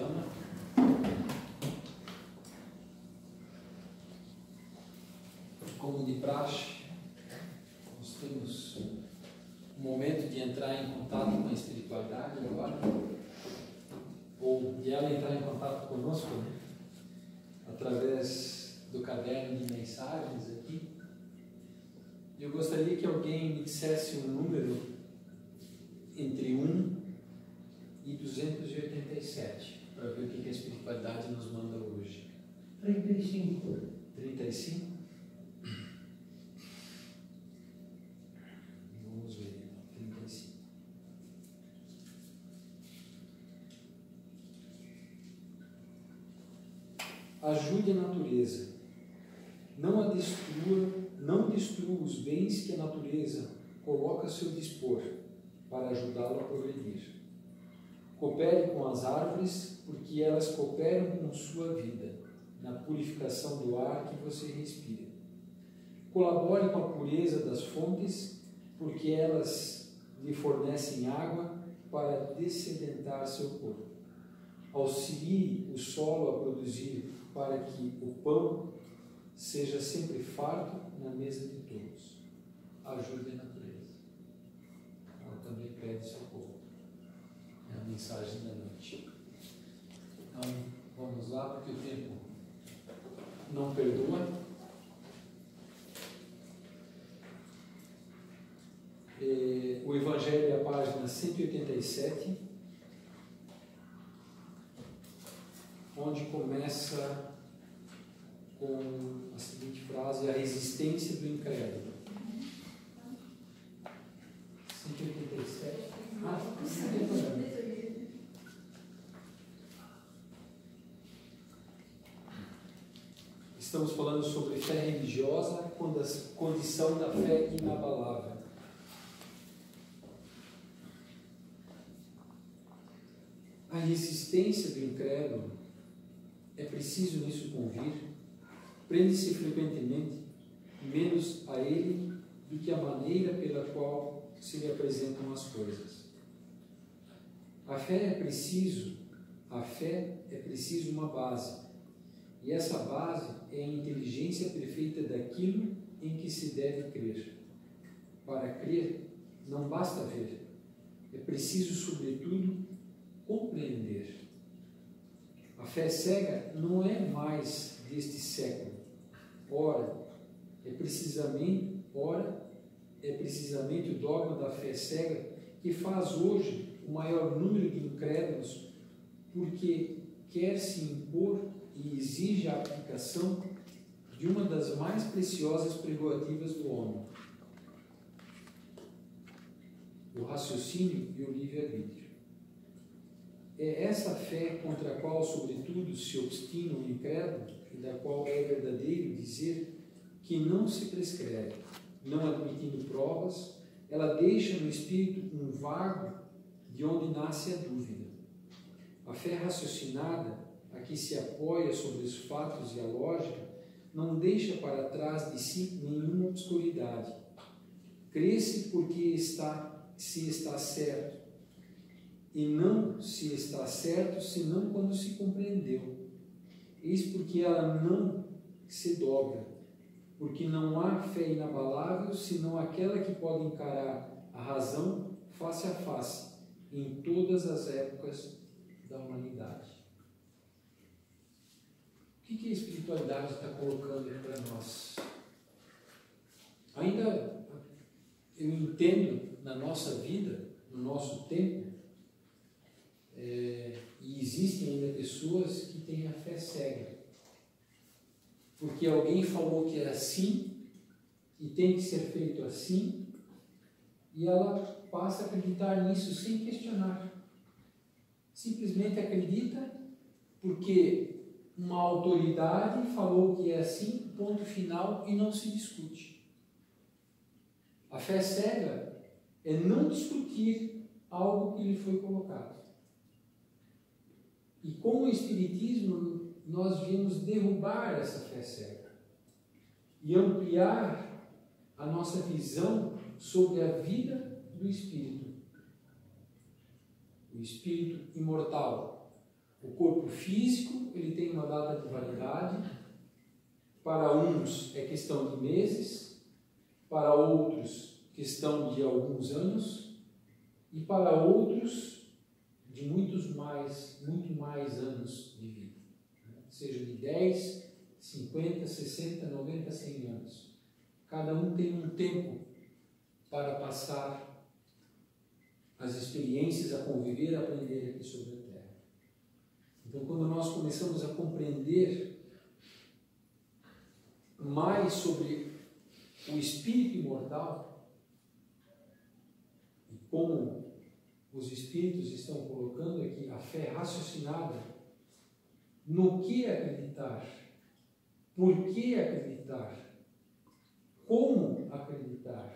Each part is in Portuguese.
ama. Como de praxe, nós temos um momento de entrar em contato com a espiritualidade agora, ou de ela entrar em contato conosco, né? Através do caderno de mensagens aqui. Eu gostaria que alguém me dissesse um número entre 1 e 287, para ver o que a espiritualidade nos manda hoje. 35. 35? Vamos ver, 35. Ajude a natureza. Não a destrua, não destrua os bens que a natureza coloca a seu dispor para ajudá-lo a progredir. Coopere com as árvores, porque elas cooperam com sua vida, na purificação do ar que você respira. Colabore com a pureza das fontes, porque elas lhe fornecem água para dessedentar seu corpo. Auxilie o solo a produzir para que o pão seja sempre farto na mesa de todos. Ajude a natureza. Ela também pede socorro. É a mensagem da noite. Então, vamos lá, porque o tempo não perdoa. O Evangelho é a página 187, onde começa com a seguinte frase: a resistência do incrédulo. 187. Estamos falando sobre fé religiosa, condição da fé inabalável. A resistência do incrédulo, é preciso nisso convir, prende-se frequentemente menos a ele do que a maneira pela qual se lhe apresentam as coisas. A fé é preciso uma base, e essa base é a inteligência perfeita daquilo em que se deve crer. Para crer, não basta ver, é preciso, sobretudo, compreender. A fé cega não é mais deste século. Ora, é precisamente o dogma da fé cega que faz hoje o maior número de incrédulos, porque quer se impor e exige a aplicação de uma das mais preciosas prerrogativas do homem: o raciocínio e o livre-arbítrio. É essa fé contra a qual, sobretudo, se obstina o incrédulo, e da qual é verdadeiro dizer que não se prescreve, não admitindo provas, ela deixa no espírito um vago de onde nasce a dúvida. A fé raciocinada, a que se apoia sobre os fatos e a lógica, não deixa para trás de si nenhuma obscuridade. Crê-se porque se está certo, e não se está certo senão quando se compreendeu. Eis porque ela não se dobra, porque não há fé inabalável senão aquela que pode encarar a razão face a face em todas as épocas da humanidade. O que a espiritualidade está colocando para nós? Ainda eu entendo na nossa vida, no nosso tempo, e existem ainda pessoas que têm a fé cega, porque alguém falou que é assim e tem que ser feito assim, e ela passa a acreditar nisso sem questionar. Simplesmente acredita porque uma autoridade falou que é assim, ponto final, e não se discute. A fé cega é não discutir algo que lhe foi colocado. E com o Espiritismo nós viemos derrubar essa fé cega e ampliar a nossa visão sobre a vida do Espírito. O Espírito imortal, o corpo físico, ele tem uma data de validade. Para uns é questão de meses, para outros questão de alguns anos, e para outros de muito mais anos de vida, seja de 10, 50, 60, 90, 100 anos. Cada um tem um tempo para passar as experiências, a conviver, a aprender aqui sobre a Terra. Então, quando nós começamos a compreender mais sobre o espírito imortal e como os espíritos estão colocando aqui a fé raciocinada no que acreditar, por que acreditar, como acreditar,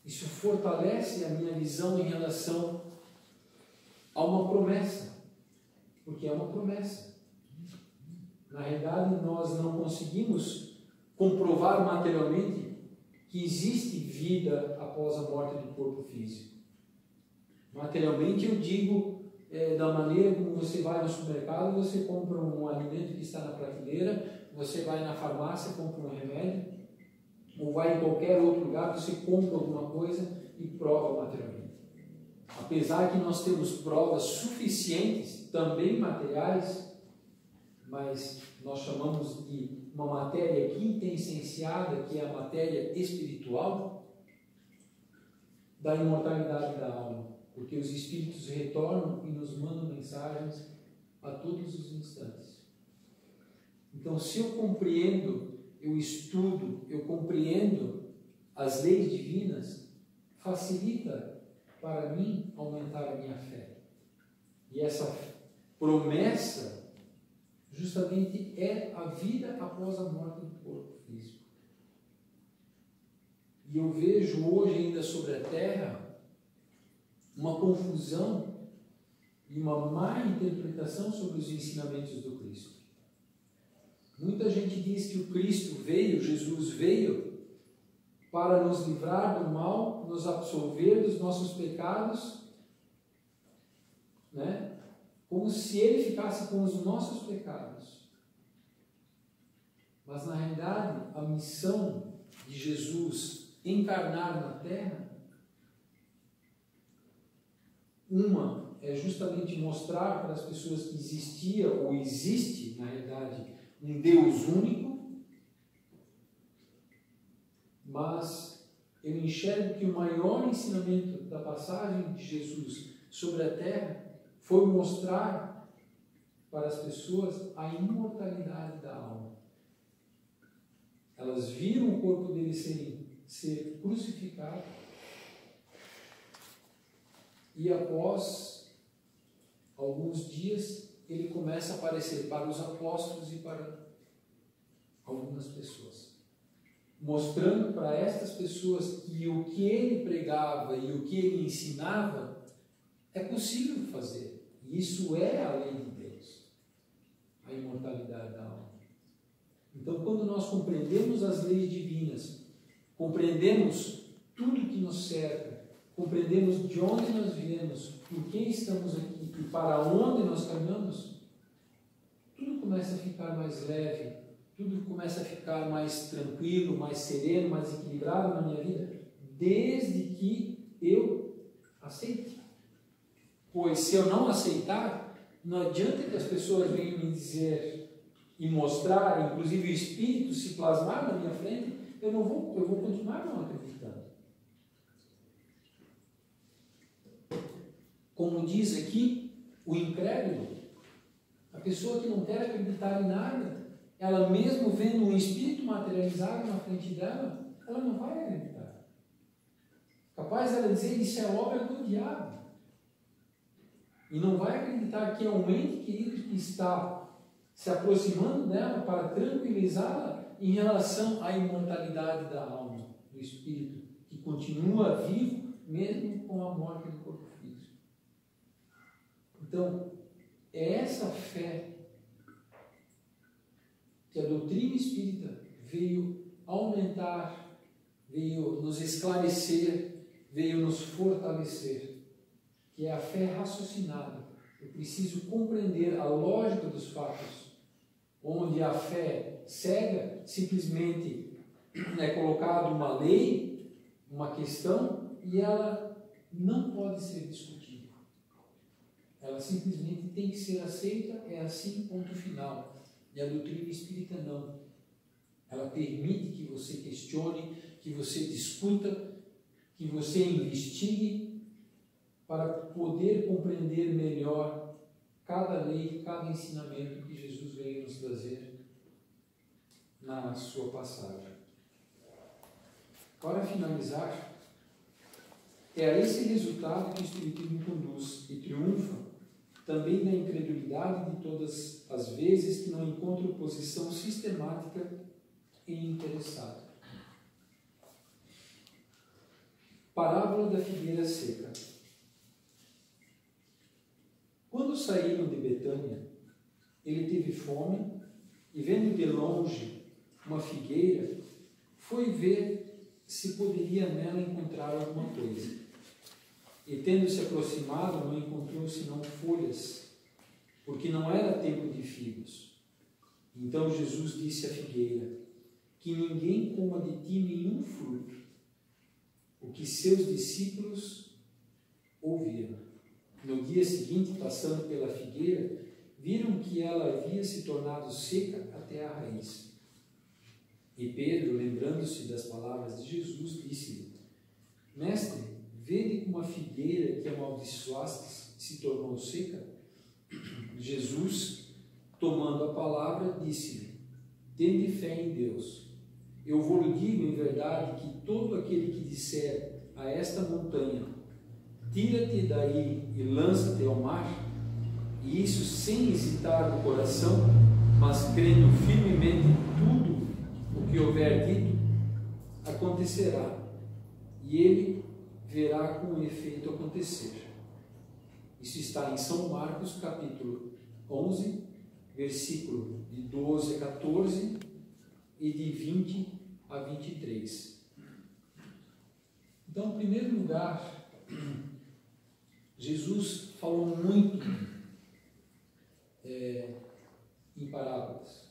isso fortalece a minha visão em relação a uma promessa, porque é uma promessa. Na realidade, nós não conseguimos comprovar materialmente que existe vida após a morte do corpo físico. Materialmente, eu digo da maneira como você vai no supermercado, você compra um alimento que está na prateleira, você vai na farmácia, compra um remédio, ou vai em qualquer outro lugar, você compra alguma coisa e prova materialmente. Apesar que nós temos provas suficientes, também materiais, mas nós chamamos de uma matéria quintessenciada, que é a matéria espiritual, da imortalidade da alma, porque os espíritos retornam e nos mandam mensagens a todos os instantes. Então, se eu compreendo, eu estudo, eu compreendo as leis divinas, facilita para mim aumentar a minha fé. E essa promessa justamente é a vida após a morte do corpo físico. E eu vejo hoje ainda sobre a Terra uma confusão e uma má interpretação sobre os ensinamentos do Cristo. Muita gente diz que o Cristo veio, Jesus veio, para nos livrar do mal, nos absolver dos nossos pecados, né? Como se ele ficasse com os nossos pecados. Mas, na realidade, a missão de Jesus encarnar na Terra, uma é justamente mostrar para as pessoas que existia ou existe, na realidade, um Deus único, mas eu enxergo que o maior ensinamento da passagem de Jesus sobre a Terra foi mostrar para as pessoas a imortalidade da alma. Elas viram o corpo dele ser crucificado e após alguns dias ele começa a aparecer para os apóstolos e para algumas pessoas, mostrando para estas pessoas que o que ele pregava e o que ele ensinava é possível fazer. E isso é a lei de Deus, a imortalidade da alma. Então, quando nós compreendemos as leis divinas, compreendemos tudo que nos cerca, compreendemos de onde nós viemos, por que estamos aqui e para onde nós caminhamos, tudo começa a ficar mais leve, tudo começa a ficar mais tranquilo, mais sereno, mais equilibrado na minha vida, desde que eu aceite. Pois se eu não aceitar, não adianta que as pessoas venham me dizer e mostrar, inclusive o Espírito se plasmar na minha frente, eu vou continuar não acreditando. Como diz aqui, o incrédulo, a pessoa que não quer acreditar em nada, ela mesmo vendo um Espírito materializado na frente dela, ela não vai acreditar. Capaz dela dizer, isso é obra do diabo. E não vai acreditar que é um ente querido que está se aproximando dela para tranquilizá-la em relação à imortalidade da alma, do espírito, que continua vivo mesmo com a morte do corpo físico. Então, é essa fé que a doutrina espírita veio aumentar, veio nos esclarecer, veio nos fortalecer, que é a fé raciocinada, Eu preciso compreender a lógica dos fatos, onde a fé cega simplesmente é colocada uma lei, uma questão, e ela não pode ser discutida. Ela simplesmente tem que ser aceita, é assim, ponto final. E a doutrina espírita não. Ela permite que você questione, que você discuta, que você investigue, para poder compreender melhor cada lei, cada ensinamento que Jesus veio nos trazer na sua passagem. Para finalizar, é a esse resultado que o Espiritismo conduz e triunfa também da incredulidade de todas as vezes que não encontra oposição sistemática e interessada. Parábola da figueira seca. Quando saíram de Betânia, ele teve fome e, vendo de longe uma figueira, foi ver se poderia nela encontrar alguma coisa. E, tendo se aproximado, não encontrou senão folhas, porque não era tempo de figos. Então Jesus disse à figueira: que ninguém coma de ti nenhum fruto. O que seus discípulos ouviram. No dia seguinte, passando pela figueira, viram que ela havia se tornado seca até a raiz. E Pedro, lembrando-se das palavras de Jesus, disse-lhe: Mestre, vede como a figueira que amaldiçoastes se tornou seca? Jesus, tomando a palavra, disse-lhe: Tende fé em Deus. Eu vou-lhe digo em verdade que todo aquele que disser a esta montanha: tira-te daí e lança-te ao mar, e isso sem hesitar no coração, mas crendo firmemente em tudo o que houver dito, acontecerá, e ele verá com efeito acontecer. Isso está em São Marcos, capítulo 11, versículo de 12 a 14 e de 20 a 23. Então, em primeiro lugar, Jesus falou muito em parábolas.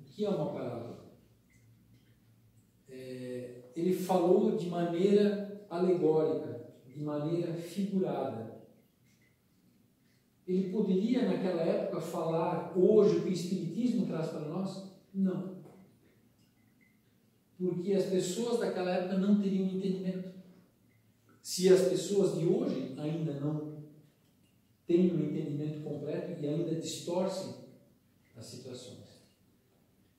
O que é uma parábola? Ele falou de maneira alegórica, de maneira figurada. Ele poderia, naquela época, falar hoje o que o Espiritismo traz para nós? Não. Porque as pessoas daquela época não teriam entendimento. Se as pessoas de hoje ainda não têm um entendimento completo e ainda distorcem as situações.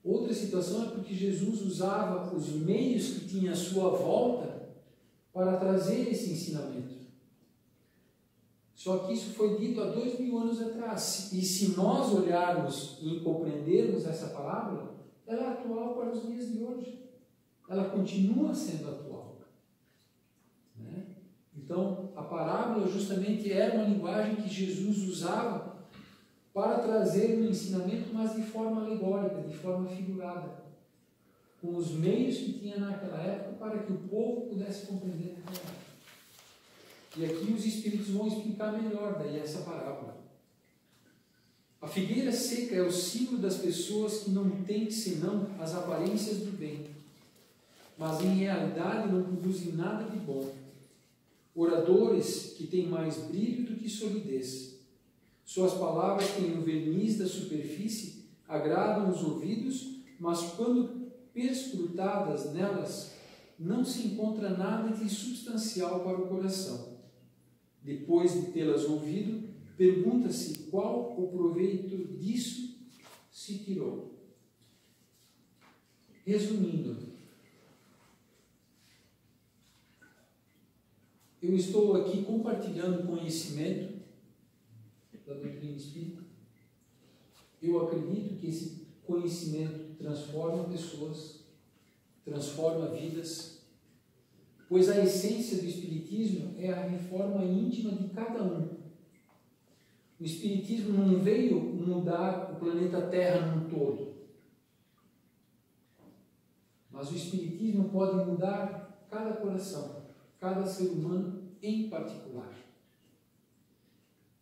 Outra situação é porque Jesus usava os meios que tinha à sua volta para trazer esse ensinamento. Só que isso foi dito há 2000 anos atrás. E se nós olharmos e compreendermos essa parábola, ela é atual para os dias de hoje. Ela continua sendo atual. Né? Então, a parábola justamente era uma linguagem que Jesus usava para trazer um ensinamento, mas de forma alegórica, de forma figurada, com os meios que tinha naquela época para que o povo pudesse compreender melhor. E aqui os Espíritos vão explicar melhor daí essa parábola. A figueira seca é o símbolo das pessoas que não têm senão as aparências do bem, mas em realidade não produzem nada de bom. Oradores que têm mais brilho do que solidez. Suas palavras têm o verniz da superfície, agradam os ouvidos, mas quando perscrutadas nelas, não se encontra nada de substancial para o coração. Depois de tê-las ouvido, pergunta-se qual o proveito disso se tirou. Resumindo, eu estou aqui compartilhando conhecimento da doutrina espírita. Eu acredito que esse conhecimento transforma pessoas, transforma vidas, pois a essência do Espiritismo é a reforma íntima de cada um. O Espiritismo não veio mudar o planeta Terra num todo, mas o Espiritismo pode mudar cada coração, cada ser humano em particular.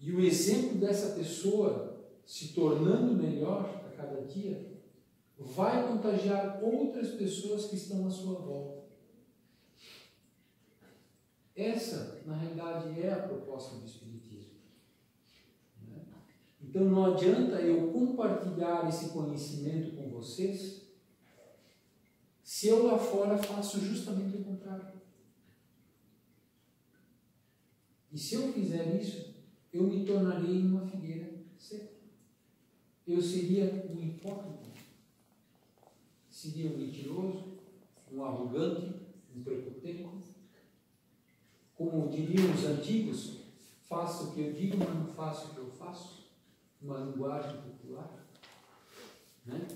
E o exemplo dessa pessoa se tornando melhor a cada dia vai contagiar outras pessoas que estão à sua volta. Essa, na realidade, é a proposta do Espiritismo. Então, não adianta eu compartilhar esse conhecimento com vocês se eu lá fora faço justamente o contrário. E se eu fizer isso, eu me tornarei uma figueira seca. Eu seria um hipócrita. Seria um mentiroso, um arrogante, um prepotente. Como diriam os antigos, faço o que eu digo, mas não faço o que eu faço. Uma linguagem popular. Né?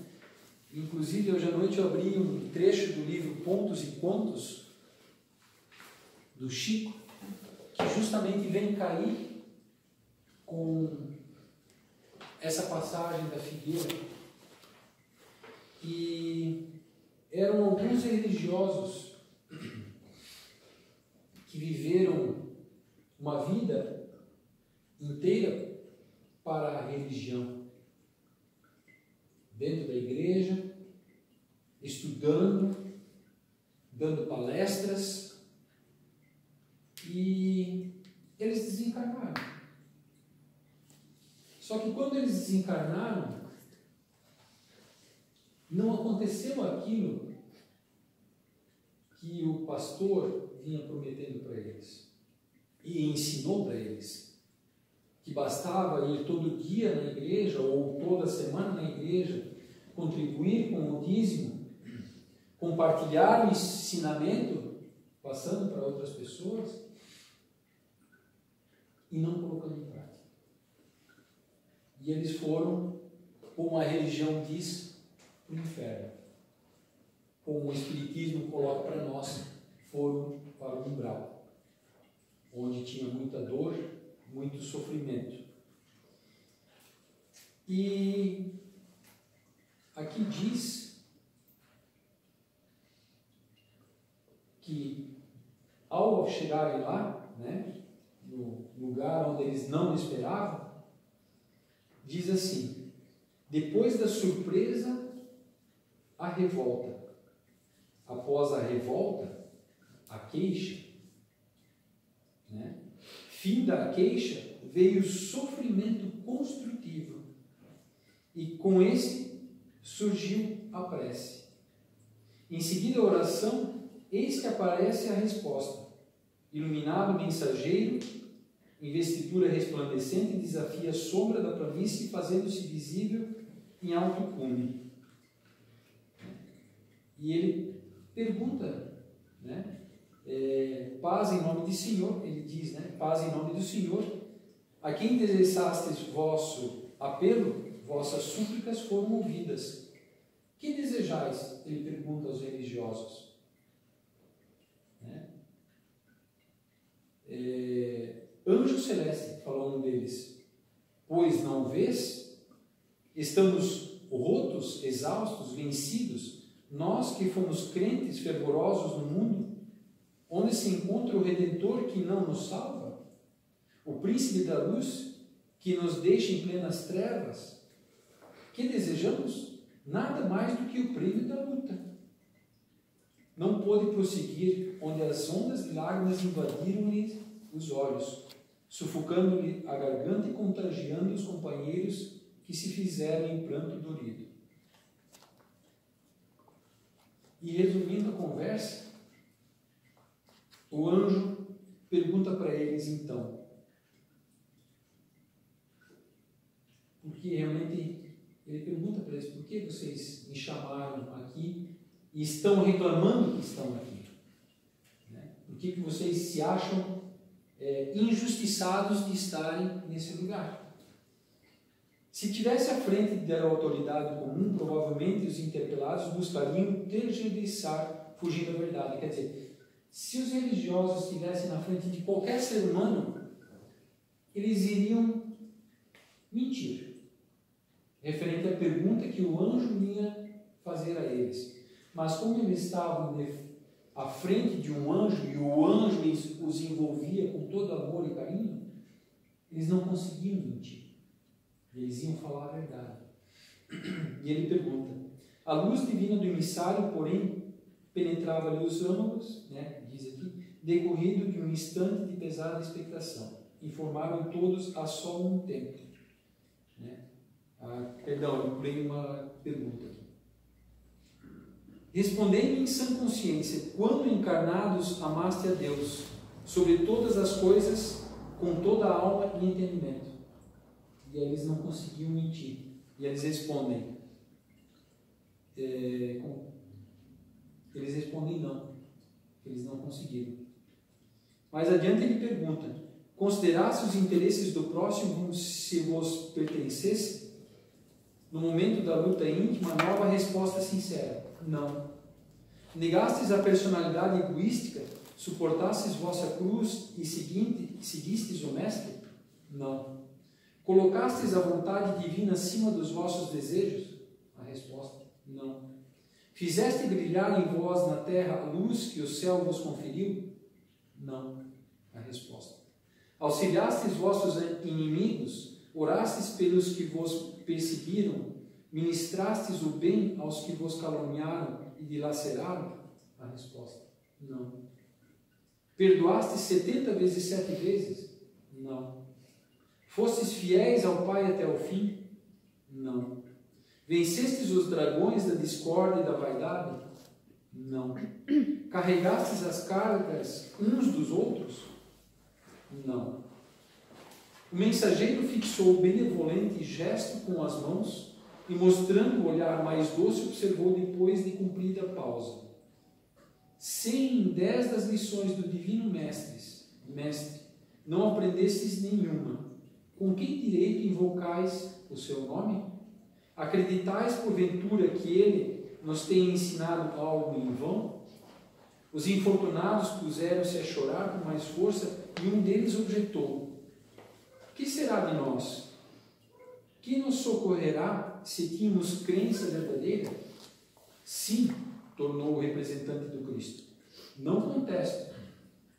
Inclusive, hoje à noite eu abri um trecho do livro Contos e Contos, do Chico, que justamente vem cair com essa passagem da figueira. E eram alguns religiosos que viveram uma vida inteira para a religião, dentro da igreja, estudando, dando palestras, e eles desencarnaram. Só que quando eles desencarnaram, não aconteceu aquilo que o pastor vinha prometendo para eles e ensinou para eles, que bastava ir todo dia na igreja ou toda semana na igreja, contribuir com o dízimo, compartilhar o ensinamento, passando para outras pessoas e não colocando em prática. E eles foram, como a religião diz, para o inferno. Como o Espiritismo coloca para nós, foram para o umbral, onde tinha muita dor, muito sofrimento. E aqui diz que ao chegarem lá, né, no lugar onde eles não esperavam, diz assim: depois da surpresa, a revolta. Após a revolta, a queixa. Né? Fim da queixa, veio o sofrimento construtivo. E com esse surgiu a prece. Em seguida a oração, eis que aparece a resposta. Iluminado mensageiro, investidura resplandecente, desafia a sombra da planície, fazendo-se visível em alto cume. E ele pergunta, né? Paz em nome do Senhor, ele diz, né? Paz em nome do Senhor, a quem desejastes vosso apelo, vossas súplicas foram ouvidas. Que desejais? Ele pergunta aos religiosos. Né? Anjo celeste, falou um deles, pois não vês? Estamos rotos, exaustos, vencidos, nós que fomos crentes fervorosos no mundo, onde se encontra o Redentor que não nos salva, o Príncipe da Luz que nos deixa em plenas trevas. Que desejamos? Nada mais do que o prêmio da luta. Não pôde prosseguir, onde as ondas de lágrimas invadiram-lhe os olhos, sufocando-lhe a garganta e contagiando os companheiros que se fizeram em pranto dorido. E resumindo a conversa, o anjo pergunta para eles então, porque realmente ele pergunta para eles, por que vocês me chamaram aqui e estão reclamando que estão aqui? Né? Por que vocês se acham injustiçados de estarem nesse lugar? Se tivesse à frente da autoridade comum, provavelmente os interpelados buscariam tergiversar, fugir da verdade. Quer dizer, se os religiosos estivessem na frente de qualquer ser humano, eles iriam mentir, referente à pergunta que o anjo vinha fazer a eles. Mas como eles estavam à frente de um anjo, e o anjo os envolvia com todo amor e carinho, Eles não conseguiam mentir. Eles iam falar a verdade. E ele pergunta: a luz divina do emissário, porém, penetrava-lhe os âmagos, né, diz aqui, decorrido de um instante de pesada expectação. Informaram todos a só um tempo. Né? Perdão, eu pulei uma pergunta aqui. Respondendo em sã consciência, quando encarnados amaste a Deus, sobre todas as coisas, com toda a alma e entendimento. E aí eles não conseguiam mentir. E eles respondem, não, eles não conseguiram. Mais adiante ele pergunta: considerasse os interesses do próximo como se vos pertencesse? No momento da luta íntima, nova resposta sincera: não. Negastes a personalidade egoística? Suportastes vossa cruz e seguistes o Mestre? Não. Colocastes a vontade divina acima dos vossos desejos? A resposta: não. Fizeste brilhar em vós na terra a luz que o céu vos conferiu? Não. A resposta: auxiliastes vossos inimigos? Orastes pelos que vos perseguiram? Ministrastes o bem aos que vos caluniaram e dilaceraram? A resposta: não. Perdoastes 70 vezes 7 vezes? Não. Fostes fiéis ao Pai até o fim? Não. Vencestes os dragões da discórdia e da vaidade? Não. Carregastes as cargas uns dos outros? Não. O mensageiro fixou o benevolente gesto com as mãos e, mostrando o olhar mais doce, observou depois de cumprida pausa: 100 em 10 das lições do Divino Mestre, não aprendestes nenhuma. Com que direito invocais o seu nome? Acreditais, porventura, que ele nos tenha ensinado algo em vão? Os infortunados puseram-se a chorar com mais força e um deles objetou: que será de nós? Que nos socorrerá se tínhamos crença verdadeira? Sim, tornou o representante do Cristo. Não contesto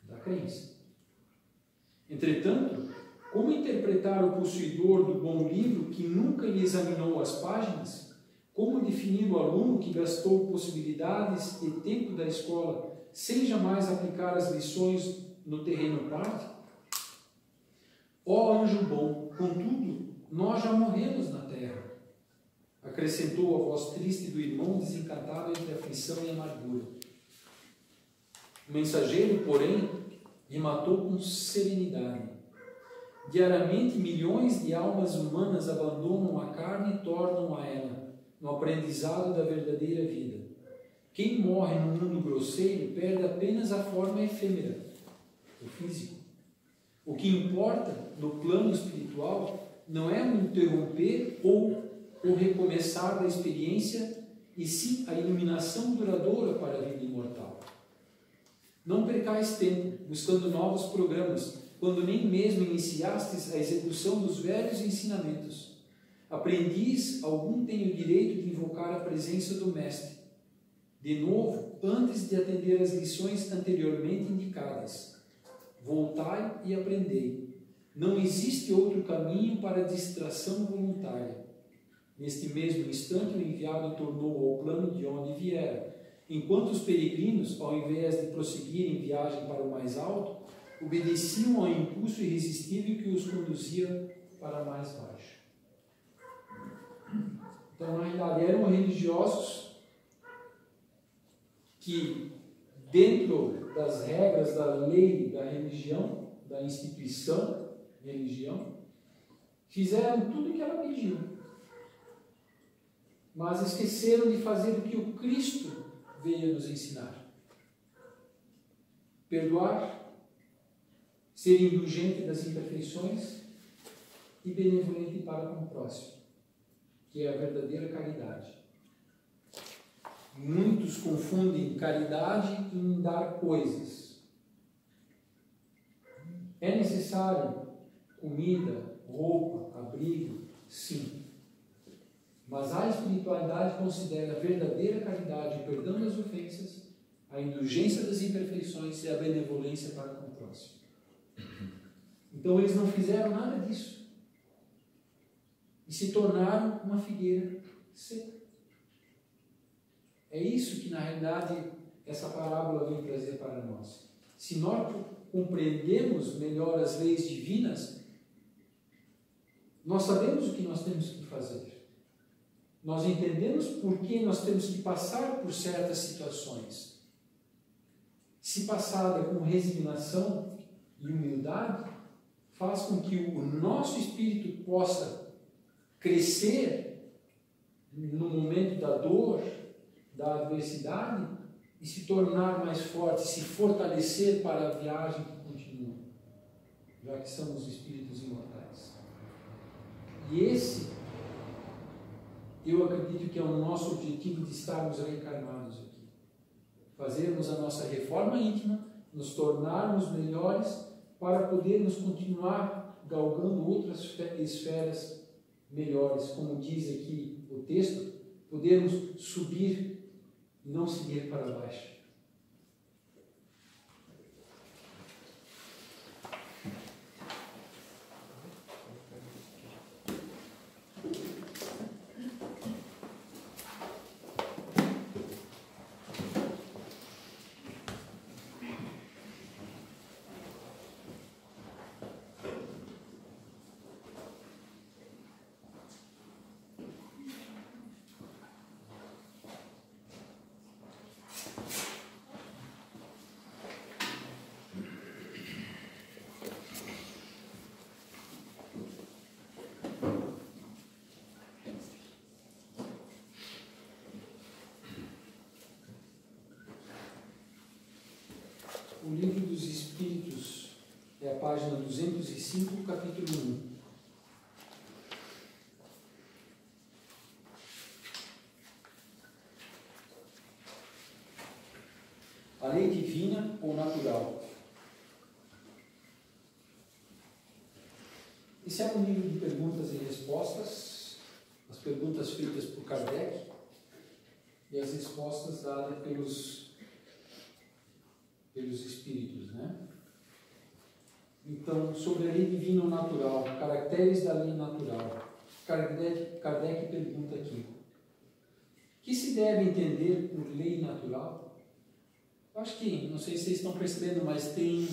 da crença. Entretanto, como interpretar o possuidor do bom livro que nunca lhe examinou as páginas? Como definir o aluno que gastou possibilidades e tempo da escola sem jamais aplicar as lições no terreno prático? Ó anjo bom, contudo, nós já morremos na terra, acrescentou a voz triste do irmão desencantado entre aflição e amargura. O mensageiro, porém, rematou com serenidade: diariamente milhões de almas humanas abandonam a carne e tornam a ela, no aprendizado da verdadeira vida. Quem morre no mundo grosseiro perde apenas a forma efêmera, o físico. O que importa no plano espiritual não é o interromper ou o recomeçar da experiência, e sim a iluminação duradoura para a vida imortal. Não percais tempo buscando novos programas, quando nem mesmo iniciastes a execução dos velhos ensinamentos. Aprendiz, algum tem o direito de invocar a presença do Mestre. De novo, antes de atender às lições anteriormente indicadas, voltai e aprendei. Não existe outro caminho para a distração voluntária. Neste mesmo instante, o enviado tornou ao plano de onde viera, enquanto os peregrinos, ao invés de prosseguirem viagem para o mais alto, obedeciam ao impulso irresistível que os conduzia para mais baixo. Então, na realidade, eram religiosos que, dentro das regras da lei da religião, da instituição religião, fizeram tudo o que ela pediu, mas esqueceram de fazer o que o Cristo veio nos ensinar: perdoar, ser indulgente das imperfeições e benevolente para com o próximo, que é a verdadeira caridade. Muitos confundem caridade em dar coisas. É necessário comida, roupa, abrigo? Sim. Mas a espiritualidade considera a verdadeira caridade o perdão das ofensas, a indulgência das imperfeições e a benevolência para com o próximo. Então eles não fizeram nada disso. E se tornaram uma figueira seca. É isso que, na realidade, essa parábola vem trazer para nós. Se nós compreendemos melhor as leis divinas, nós sabemos o que nós temos que fazer. Nós entendemos por que nós temos que passar por certas situações. Se passada com resignação e humildade, faz com que o nosso espírito possa crescer no momento da dor, da adversidade, e se tornar mais forte, se fortalecer para a viagem que continua, já que somos espíritos imortais. E esse, eu acredito que é o nosso objetivo de estarmos reencarnados aqui. Fazermos a nossa reforma íntima, nos tornarmos melhores para podermos continuar galgando outras esferas melhores, como diz aqui o texto, podermos subir e não seguir para baixo. O Livro dos Espíritos é a página 205, capítulo 1. A lei divina ou natural. Esse é um livro de perguntas e respostas, as perguntas feitas por Kardec e as respostas dadas pelos espíritos, né? Então, sobre a lei divina ou natural, caracteres da lei natural. Kardec pergunta aqui: o que se deve entender por lei natural? Eu acho que, não sei se vocês estão percebendo, mas tem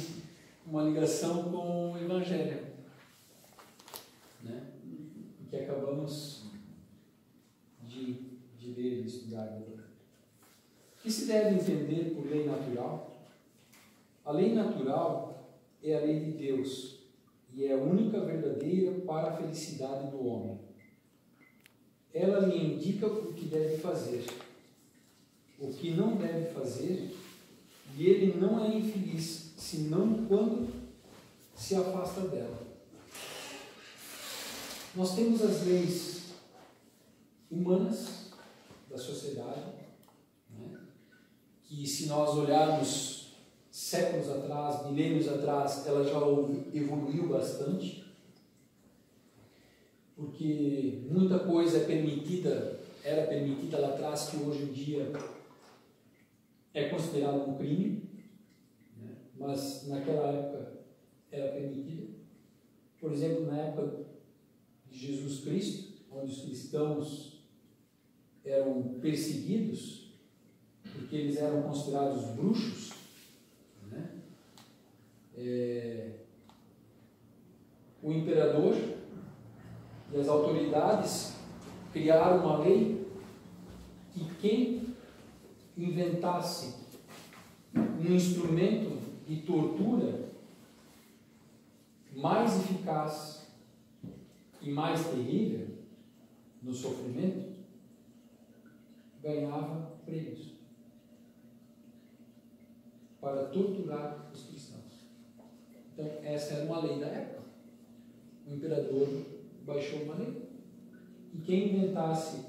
uma ligação com o Evangelho, né? Que acabamos de ler e de estudar. O que se deve entender por lei natural? A lei natural é a lei de Deus e é a única verdadeira para a felicidade do homem. Ela lhe indica o que deve fazer, o que não deve fazer, e ele não é infeliz, senão quando se afasta dela. Nós temos as leis humanas da sociedade, né? Que, se nós olharmos séculos atrás, milênios atrás, ela já evoluiu bastante, porque muita coisa era permitida lá atrás, que hoje em dia é considerado um crime, né? Mas naquela época era permitida. Por exemplo, na época de Jesus Cristo, onde os cristãos eram perseguidos, porque eles eram considerados bruxos, o imperador e as autoridades criaram uma lei que quem inventasse um instrumento de tortura mais eficaz e mais terrível no sofrimento, ganhava prêmios para torturar os cristãos. Então, essa era uma lei da época. O imperador baixou uma lei. E quem inventasse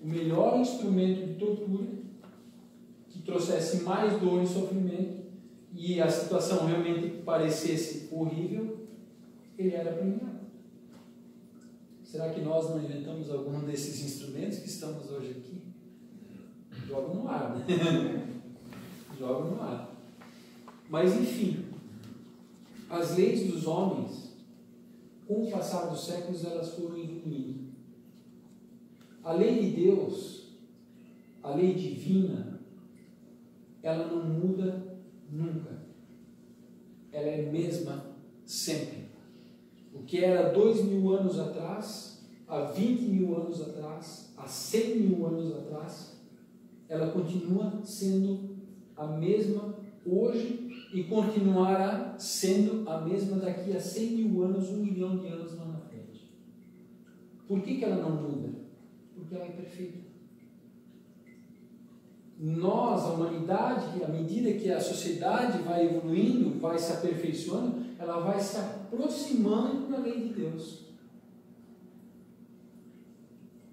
o melhor instrumento de tortura, que trouxesse mais dor e sofrimento, e a situação realmente parecesse horrível, ele era premiado. Será que nós não inventamos algum desses instrumentos que estamos hoje aqui? Joga no ar, né? Joga no ar. Mas, enfim, As leis dos homens, com o passar dos séculos, elas foram evoluindo. A lei de Deus, a lei divina, ela não muda nunca. Ela é a mesma sempre. O que era 2.000 anos atrás, há 20.000 anos atrás, há 100.000 anos atrás, ela continua sendo a mesma hoje e continuará sendo a mesma daqui a 100.000 anos, 1 milhão de anos lá na frente. Por que ela não muda? Porque ela é perfeita. Nós, a humanidade, à medida que a sociedade vai evoluindo, vai se aperfeiçoando, ela vai se aproximando da lei de Deus.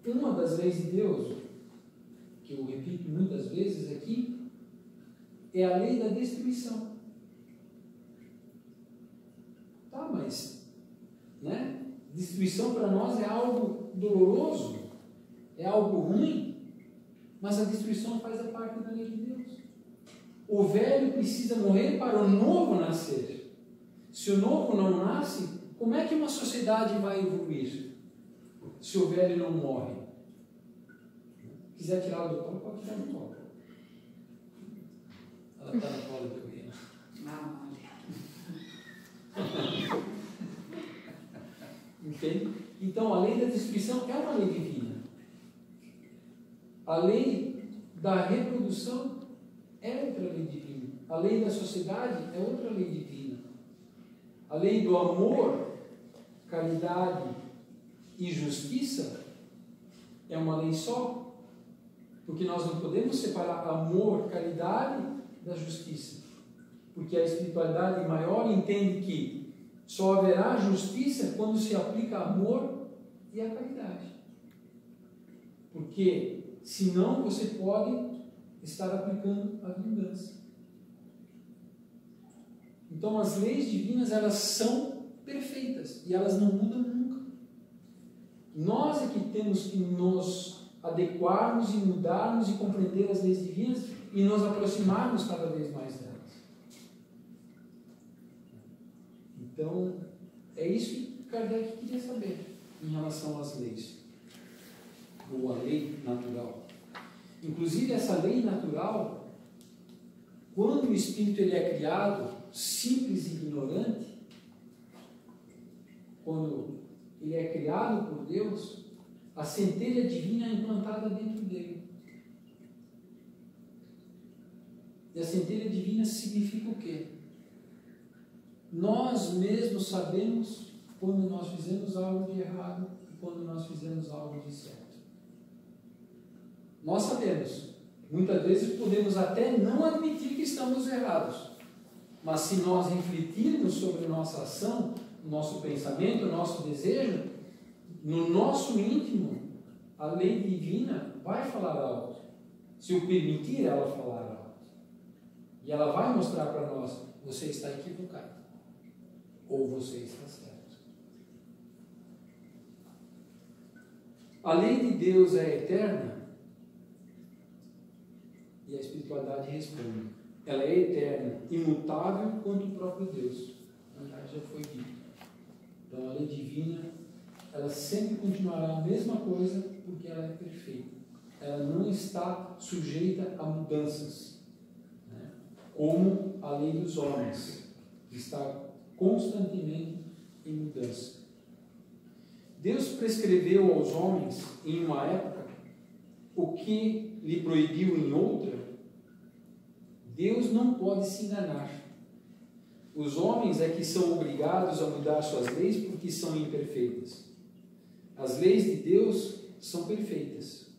Uma das leis de Deus, que eu repito muitas vezes aqui, é a lei da destruição. Tá, mas, né? Destruição para nós é algo doloroso, é algo ruim, mas a destruição faz a parte da lei de Deus. O velho precisa morrer para o novo nascer. Se o novo não nasce, como é que uma sociedade vai evoluir? Se o velho não morre? Se quiser tirar do colo, pode tirar do colo. Ela está na cola de alguém. Entende? Então, a lei da destruição é uma lei divina. A lei da reprodução é outra lei divina. A lei da sociedade é outra lei divina. A lei do amor, caridade e justiça é uma lei só. Porque nós não podemos separar amor, caridade da justiça. Porque a espiritualidade maior entende que só haverá justiça quando se aplica amor e a caridade. Porque senão você pode estar aplicando a vingança. Então as leis divinas, elas são perfeitas e elas não mudam nunca. Nós é que temos que nos adequarmos e mudarmos e compreender as leis divinas e nos aproximarmos cada vez mais delas. Então, é isso que Kardec queria saber em relação às leis, ou a lei natural. Inclusive, essa lei natural, quando o espírito ele é criado simples e ignorante, quando ele é criado por Deus, a centelha divina é implantada dentro dele. E a centelha divina significa o quê? Nós mesmos sabemos quando nós fizemos algo de errado e quando nós fizemos algo de certo. Nós sabemos. Muitas vezes podemos até não admitir que estamos errados. Mas se nós refletirmos sobre nossa ação, nosso pensamento, nosso desejo, no nosso íntimo, a lei divina vai falar alto. Se o permitir ela falar alto. E ela vai mostrar para nós, você está equivocado. Ou você está certo. A lei de Deus é eterna? E a espiritualidade responde. Ela é eterna, imutável quanto o próprio Deus. Na verdade já foi dito. Então a lei divina, ela sempre continuará a mesma coisa porque ela é perfeita. Ela não está sujeita a mudanças, né? Como a lei dos homens, que está constantemente em mudança. Deus prescreveu aos homens em uma época o que lhe proibiu em outra. Deus não pode se enganar. Os homens é que são obrigados a mudar suas leis porque são imperfeitas. As leis de Deus são perfeitas.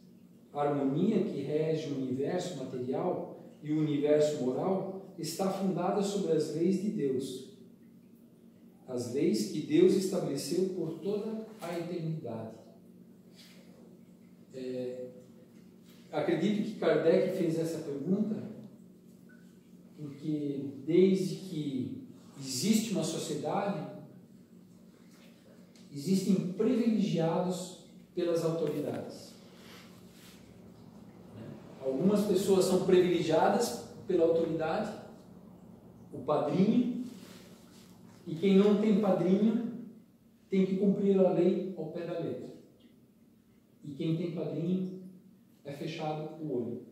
A harmonia que rege o universo material e o universo moral está fundada sobre as leis de Deus. As leis que Deus estabeleceu por toda a eternidade. Acredito que Kardec fez essa pergunta porque desde que existe uma sociedade, existem privilegiados pelas autoridades. Algumas pessoas são privilegiadas pela autoridade, o padrinho, E quem não tem padrinho tem que cumprir a lei ao pé da letra. E quem tem padrinho é fechado o olho.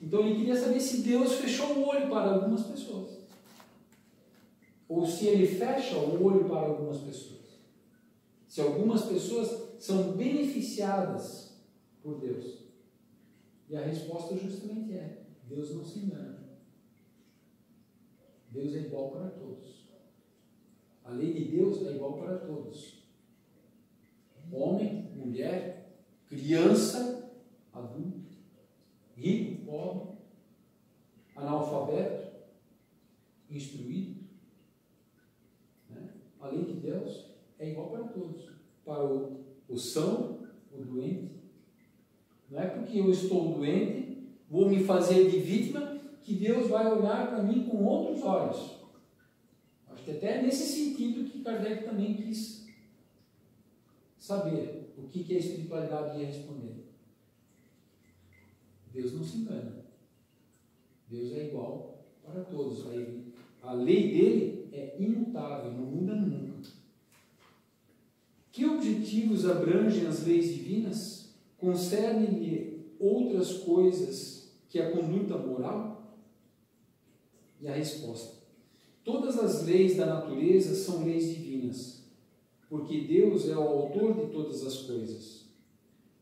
Então ele queria saber se Deus fechou o olho para algumas pessoas. Ou se ele fecha o olho para algumas pessoas. Se algumas pessoas são beneficiadas por Deus. E a resposta justamente é: Deus não se engana. Deus é igual para todos. A lei de Deus é igual para todos. Homem, mulher, criança, adulto, rico, pobre, analfabeto, instruído. Né? A lei de Deus é igual para todos. Para o são, o doente. Não é porque eu estou doente, vou me fazer de vítima, que Deus vai olhar para mim com outros olhos. Acho que até é nesse sentido que Kardec também quis saber o que a espiritualidade ia responder. Deus não se engana. Deus é igual para todos. A lei dele é imutável, não muda nunca. Que objetivos abrangem as leis divinas? Concerne-lhe outras coisas que a conduta moral? E a resposta: todas as leis da natureza são leis divinas, porque Deus é o autor de todas as coisas.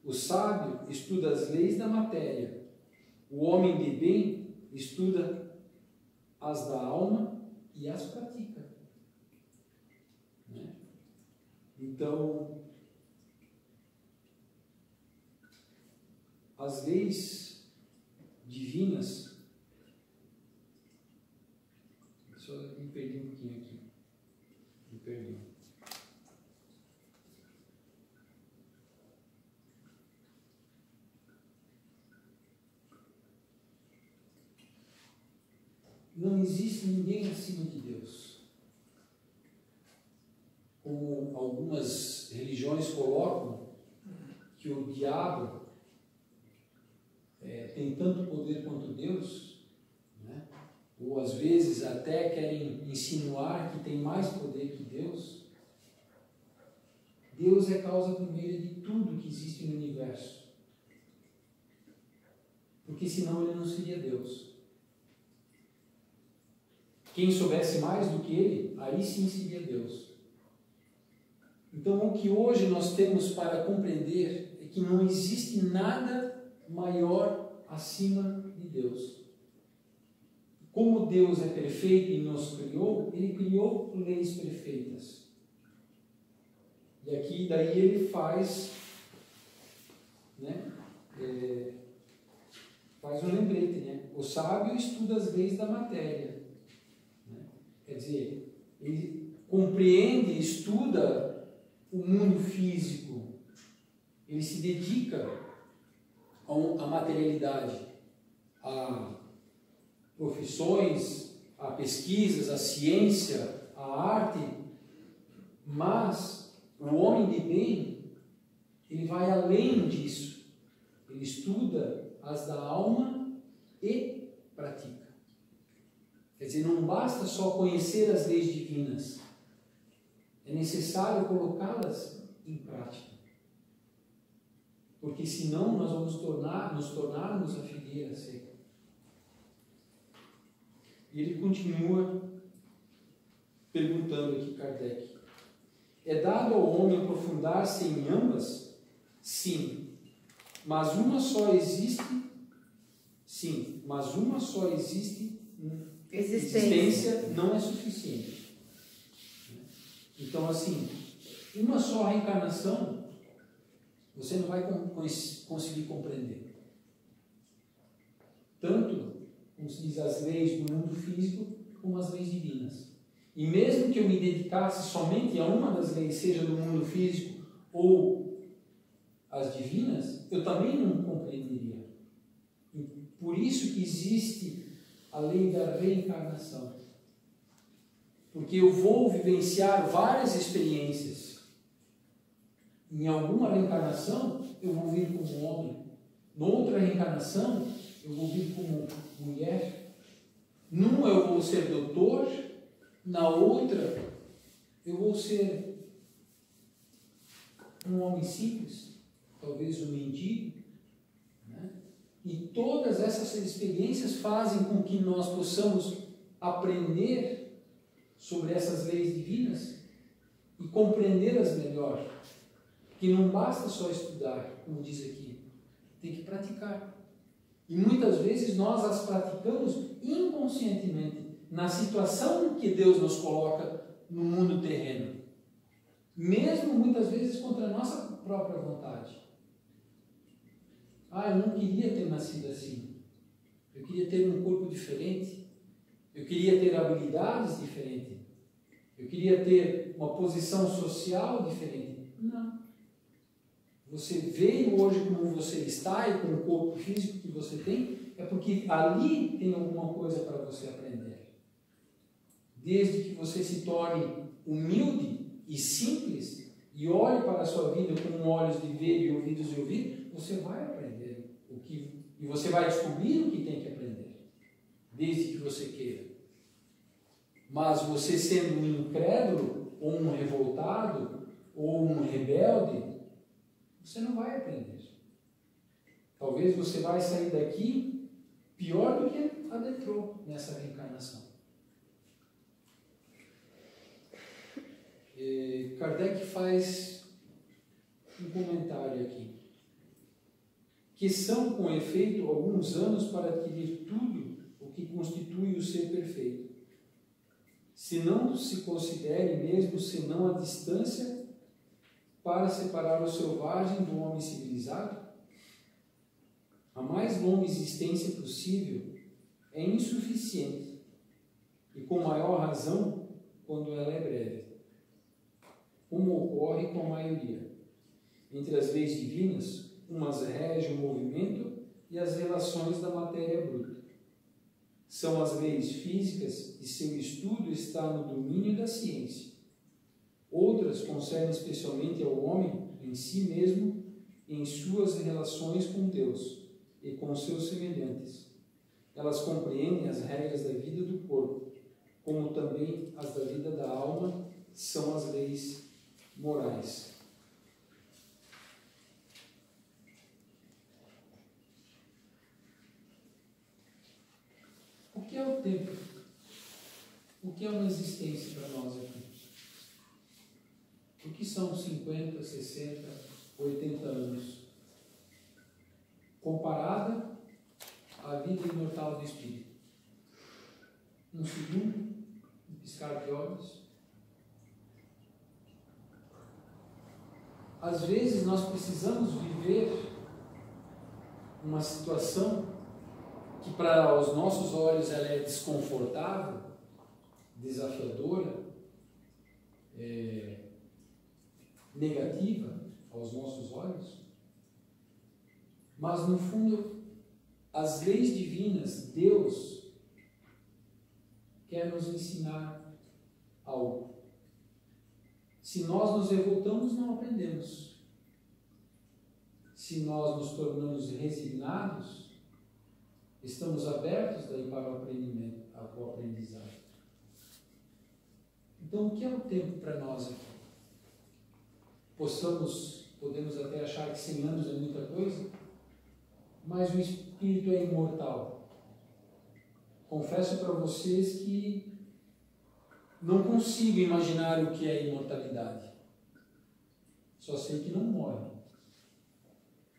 O sábio estuda as leis da matéria, o homem de bem estuda as da alma e as pratica. Né? Então, as leis divinas. Deixa eu me perder um pouquinho aqui. Me perdi. Não existe ninguém acima de Deus. Como algumas religiões colocam, que o diabo tem tanto poder quanto Deus, né? Ou às vezes até querem insinuar que tem mais poder que Deus. Deus é causa primeira de tudo que existe no universo. Porque senão ele não seria Deus. Quem soubesse mais do que ele, aí sim seria Deus. Então o que hoje nós temos para compreender é que não existe nada maior acima de Deus. Como Deus é perfeito e nos criou, ele criou leis perfeitas. E aqui daí ele faz, né, faz um lembrete, né? O sábio estuda as leis da matéria. Né? Quer dizer, ele compreende, estuda o mundo físico. Ele se dedica a materialidade, a profissões, a pesquisas, a ciência, a arte, mas o homem de bem, ele vai além disso. Ele estuda as da alma e pratica. Quer dizer, não basta só conhecer as leis divinas, é necessário colocá-las em prática. Porque senão nós vamos nos tornarmos a figueira seca. E ele continua perguntando aqui, Kardec: é dado ao homem aprofundar-se em ambas? Sim, mas uma só existe. Sim, mas uma só existe. Existência não é suficiente. Então, assim, uma só reencarnação você não vai conseguir compreender. Tanto, como se diz, as leis do mundo físico, como as leis divinas. E mesmo que eu me dedicasse somente a uma das leis, seja do mundo físico ou as divinas, eu também não compreenderia. E por isso que existe a lei da reencarnação. Porque eu vou vivenciar várias experiências. Em alguma reencarnação, eu vou vir como homem. Noutra reencarnação, eu vou vir como mulher. Numa eu vou ser doutor, Na outra, eu vou ser um homem simples, talvez um mendigo, né? E todas essas experiências fazem com que nós possamos aprender sobre essas leis divinas e compreendê-las melhor. Que não basta só estudar, como diz aqui, tem que praticar. E muitas vezes nós as praticamos inconscientemente, na situação que Deus nos coloca no mundo terreno. Mesmo muitas vezes contra a nossa própria vontade. Eu não queria ter nascido assim. Eu queria ter um corpo diferente. Eu queria ter habilidades diferentes. Eu queria ter uma posição social diferente. Não. Você veio hoje como você está e com o corpo físico que você tem, é porque ali tem alguma coisa para você aprender. Desde que você se torne humilde e simples e olhe para a sua vida com olhos de ver e ouvidos de ouvir, você vai aprender e você vai descobrir o que tem que aprender, desde que você queira. Mas você sendo um incrédulo, ou um revoltado, ou um rebelde, você não vai aprender. Talvez você vai sair daqui pior do que adentrou nessa reencarnação. Kardec faz um comentário aqui. Que são, com efeito, alguns anos para adquirir tudo o que constitui o ser perfeito. Se não se considere mesmo senão a distância para separar o selvagem do homem civilizado, a mais longa existência possível é insuficiente e com maior razão quando ela é breve, como ocorre com a maioria. Entre as leis divinas, umas regem o movimento e as relações da matéria bruta. São as leis físicas e seu estudo está no domínio da ciência. Outras concernem especialmente ao homem em si mesmo e em suas relações com Deus e com seus semelhantes. Elas compreendem as regras da vida do corpo, como também as da vida da alma, são as leis morais. O que é o tempo? O que é uma existência para nós aqui? O que são 50, 60, 80 anos? Comparada à vida imortal do Espírito. Um segundo, um piscar de olhos. Às vezes nós precisamos viver uma situação que para os nossos olhos ela é desconfortável, desafiadora, negativa aos nossos olhos, mas no fundo as leis divinas, Deus quer nos ensinar algo. Se nós nos revoltamos, não aprendemos. Se nós nos tornamos resignados, estamos abertos daí para o aprendizado. Então, o que é o tempo para nós aqui? Podemos até achar que 100 anos é muita coisa, mas o espírito é imortal. Confesso para vocês que não consigo imaginar o que é imortalidade. Só sei que não morre.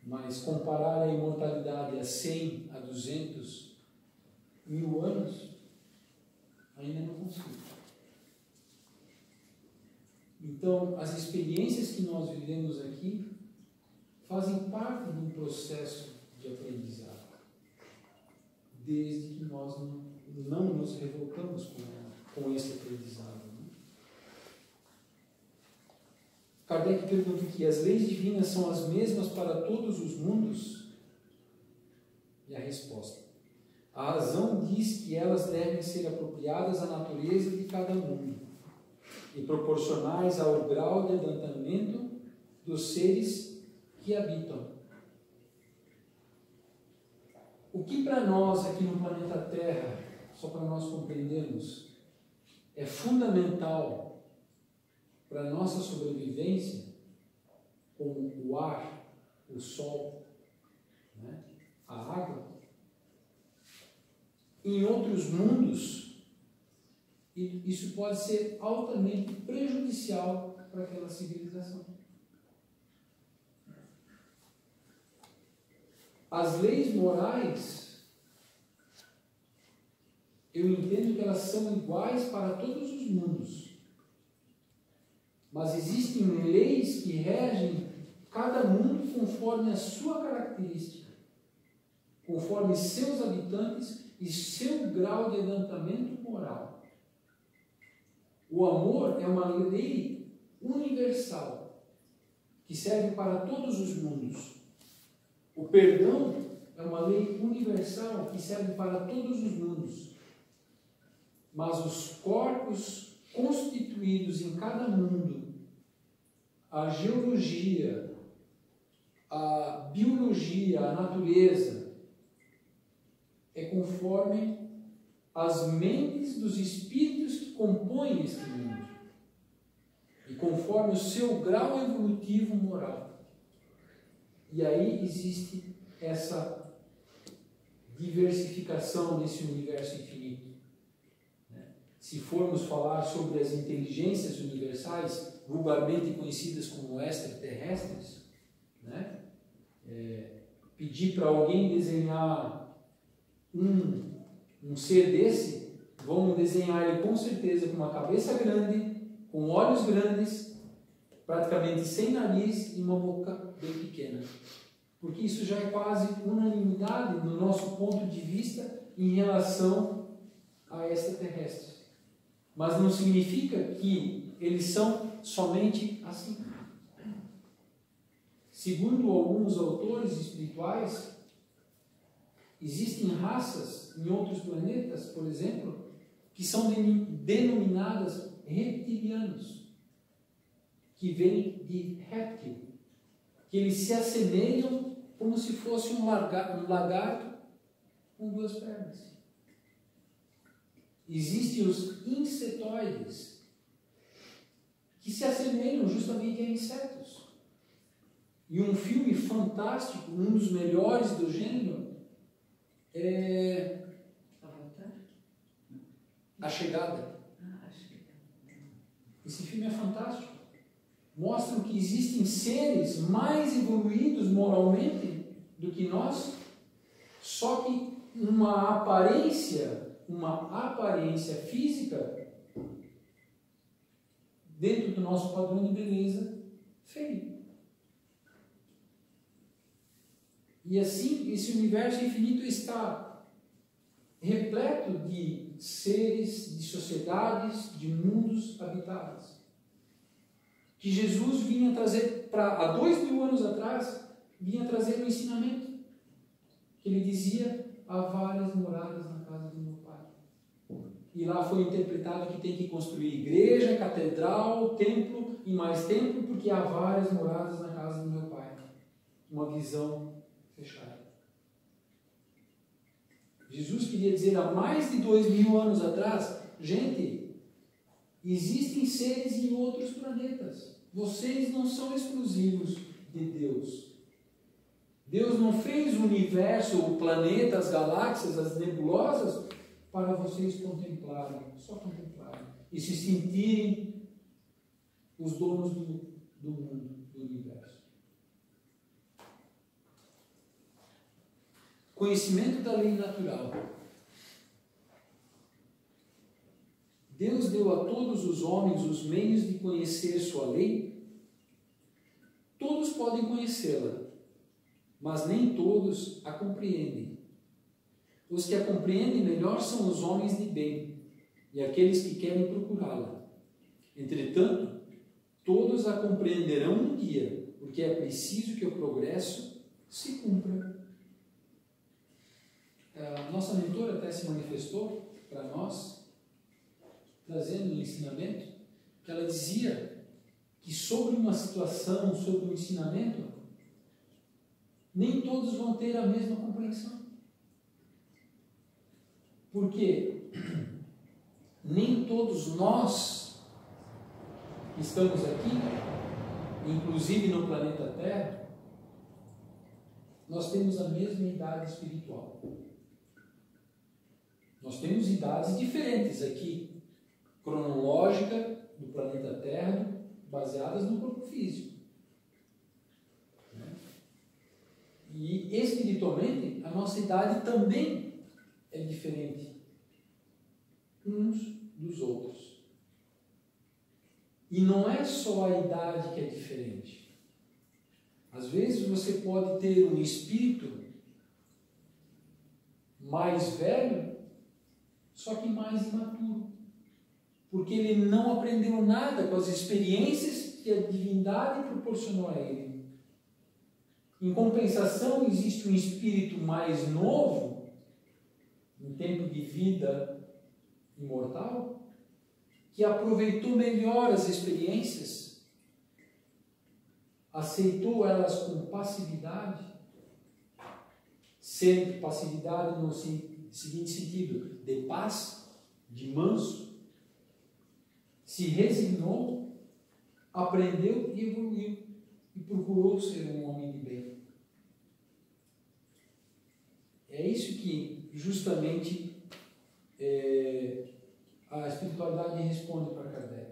Mas comparar a imortalidade a 100, a 200, 1000 anos, ainda não consigo. Então, as experiências que nós vivemos aqui fazem parte de um processo de aprendizado, desde que nós não nos revoltamos com esse aprendizado. Kardec pergunta que as leis divinas são as mesmas para todos os mundos? E a resposta: a razão diz que elas devem ser apropriadas à natureza de cada mundo e proporcionais ao grau de adiantamento dos seres que habitam. O que para nós aqui no planeta Terra, só para nós compreendermos, é fundamental para a nossa sobrevivência, como o ar, o sol, né, a água, em outros mundos, isso pode ser altamente prejudicial para aquela civilização. As leis morais, eu entendo que elas são iguais para todos os mundos. Mas existem leis que regem cada mundo conforme a sua característica, conforme seus habitantes e seu grau de adiantamento moral. O amor é uma lei universal, que serve para todos os mundos. O perdão é uma lei universal, que serve para todos os mundos. Mas os corpos constituídos em cada mundo, a geologia, a biologia, a natureza, é conforme as mentes dos espíritos que compõem este mundo e conforme o seu grau evolutivo moral. E aí existe essa diversificação nesse universo infinito. Se formos falar sobre as inteligências universais, vulgarmente conhecidas como extraterrestres, né? Pedir para alguém desenhar um ser desse, vamos desenhar ele com certeza com uma cabeça grande, com olhos grandes, praticamente sem nariz e uma boca bem pequena. Porque isso já é quase unanimidade no nosso ponto de vista em relação a extraterrestres. Mas não significa que eles são somente assim. Segundo alguns autores espirituais, existem raças em outros planetas, por exemplo, que são denominadas reptilianos, que vêm de réptil, que eles se assemelham como se fosse um lagarto com duas pernas. Existem os insetoides, que se assemelham justamente a insetos. E um filme fantástico, um dos melhores do gênero, é A Chegada. Esse filme é fantástico. Mostram que existem seres mais evoluídos moralmente do que nós, só que uma aparência física dentro do nosso padrão de beleza feio. E assim, esse universo infinito está repleto de seres, de sociedades, de mundos habitáveis. Que Jesus vinha trazer, há 2000 anos atrás, vinha trazer um ensinamento. Que ele dizia, há várias moradas na casa do meu Pai. E lá foi interpretado que tem que construir igreja, catedral, templo e mais templo, porque há várias moradas na casa do meu Pai. Uma visão fechada. Jesus queria dizer há mais de 2000 anos atrás, gente, existem seres em outros planetas. Vocês não são exclusivos de Deus. Deus não fez o universo, o planeta, as galáxias, as nebulosas para vocês contemplarem, só contemplarem e se sentirem os donos do mundo, do universo. Conhecimento da lei natural. Deus deu a todos os homens os meios de conhecer sua lei. Todos podem conhecê-la, mas nem todos a compreendem. Os que a compreendem melhor são os homens de bem e aqueles que querem procurá-la. Entretanto, todos a compreenderão um dia, porque é preciso que o progresso se cumpra. A nossa mentora até se manifestou para nós, trazendo um ensinamento, que ela dizia que sobre uma situação, sobre um ensinamento, nem todos vão ter a mesma compreensão. Porque nem todos nós que estamos aqui, inclusive no planeta Terra, nós temos a mesma idade espiritual. Nós temos idades diferentes aqui, cronológica do planeta Terra, baseadas no corpo físico. E espiritualmente, a nossa idade também é diferente uns dos outros. E não é só a idade que é diferente. Às vezes você pode ter um espírito mais velho, só que mais imaturo. Porque ele não aprendeu nada com as experiências que a divindade proporcionou a ele. Em compensação, existe um espírito mais novo, em tempo de vida imortal, que aproveitou melhor as experiências, aceitou elas com passividade, sempre passividade no seguinte sentido, de paz, de manso, se resignou, aprendeu e evoluiu, e procurou ser um homem de bem. É isso que justamente a espiritualidade responde para Kardec.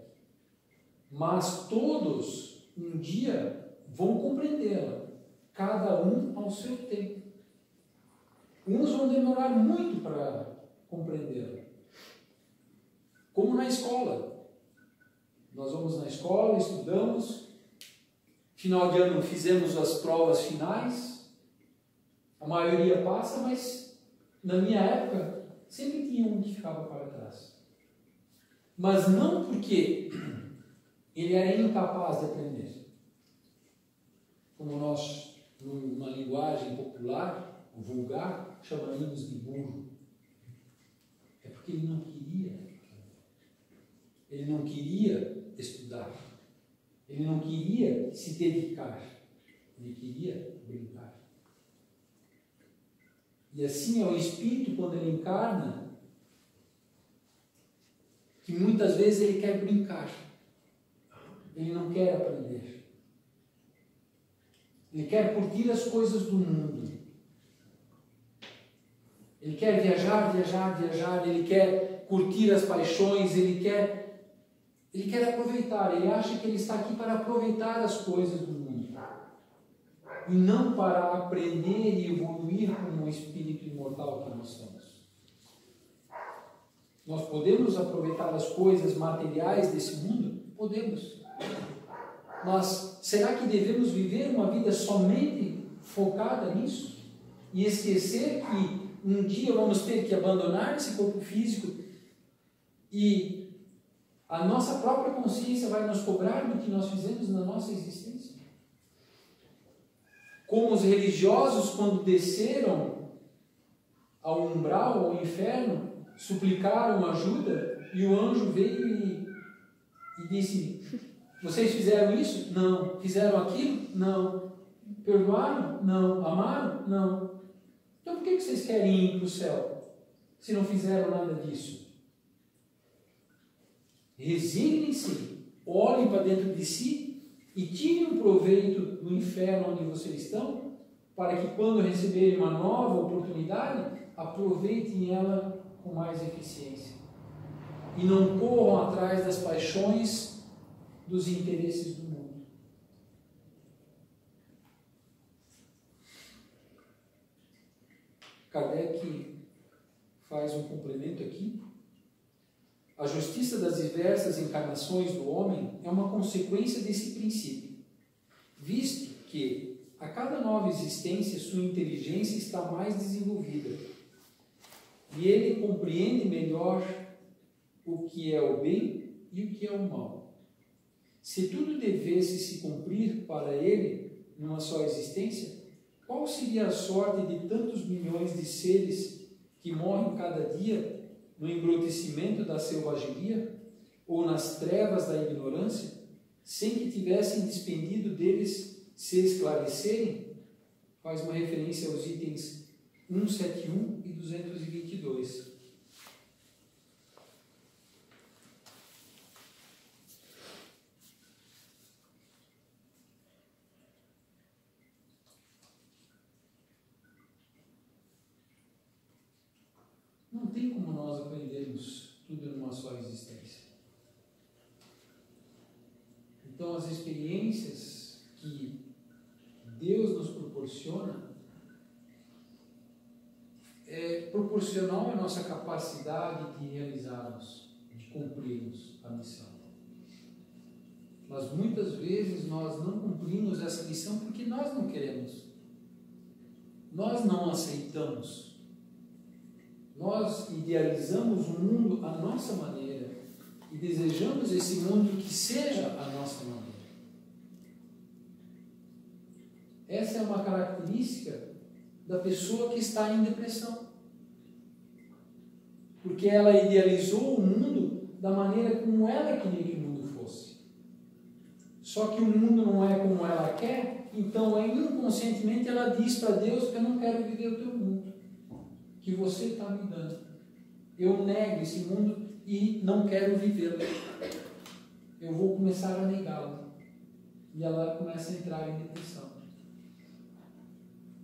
Mas todos um dia vão compreendê-la, cada um ao seu tempo. Uns vão demorar muito para compreendê-la. Como na escola. Nós vamos na escola, estudamos, final de ano fizemos as provas finais, a maioria passa, mas na minha época sempre tinha um que ficava para trás. Mas não porque ele era incapaz de aprender. Como nós, numa linguagem popular, vulgar, chamaríamos de burro. É porque ele não queria. Ele não queria estudar. Ele não queria se dedicar. Ele queria brincar. E assim é o espírito quando ele encarna, que muitas vezes ele quer brincar. Ele não quer aprender. Ele quer curtir as coisas do mundo. Ele quer viajar, viajar, viajar. Ele quer curtir as paixões. Ele quer aproveitar. Ele acha que ele está aqui para aproveitar as coisas do mundo. E não para aprender e evoluir como um espírito imortal que nós somos. Nós podemos aproveitar as coisas materiais desse mundo? Podemos. Mas será que devemos viver uma vida somente focada nisso? E esquecer que um dia vamos ter que abandonar esse corpo físico e a nossa própria consciência vai nos cobrar do que nós fizemos na nossa existência? Como os religiosos, quando desceram ao umbral, ao inferno, suplicaram ajuda, e o anjo veio e disse: vocês fizeram isso? Não. Fizeram aquilo? Não. Perdoaram? Não. Amaram? Não. Então por que vocês querem ir para o céu, se não fizeram nada disso? Resignem-se, olhem para dentro de si e tirem um proveito do inferno onde vocês estão, para que quando receberem uma nova oportunidade, aproveitem ela com mais eficiência. E não corram atrás das paixões, dos interesses do mundo. Kardec faz um complemento aqui. A justiça das diversas encarnações do homem é uma consequência desse princípio, visto que a cada nova existência sua inteligência está mais desenvolvida e ele compreende melhor o que é o bem e o que é o mal. Se tudo devesse se cumprir para ele numa só existência, qual seria a sorte de tantos milhões de seres que morrem cada dia no embrutecimento da selvageria ou nas trevas da ignorância, sem que tivessem despendido deles se esclarecerem? Faz uma referência aos itens 171 e 222. Não tem como nós aprendermos tudo numa só existência. Então, as experiências que Deus nos proporciona é proporcional à nossa capacidade de realizarmos, de cumprirmos a missão. Mas muitas vezes nós não cumprimos essa missão porque nós não queremos. Nós não aceitamos. Nós idealizamos o mundo à nossa maneira e desejamos esse mundo que seja a nossa maneira. Essa é uma característica da pessoa que está em depressão. Porque ela idealizou o mundo da maneira como ela queria que o mundo fosse. Só que o mundo não é como ela quer, então inconscientemente ela diz para Deus: eu não quero viver o teu mundo que você está me dando. Eu nego esse mundo e não quero vivê-lo. Eu vou começar a negá-lo. E ela começa a entrar em depressão.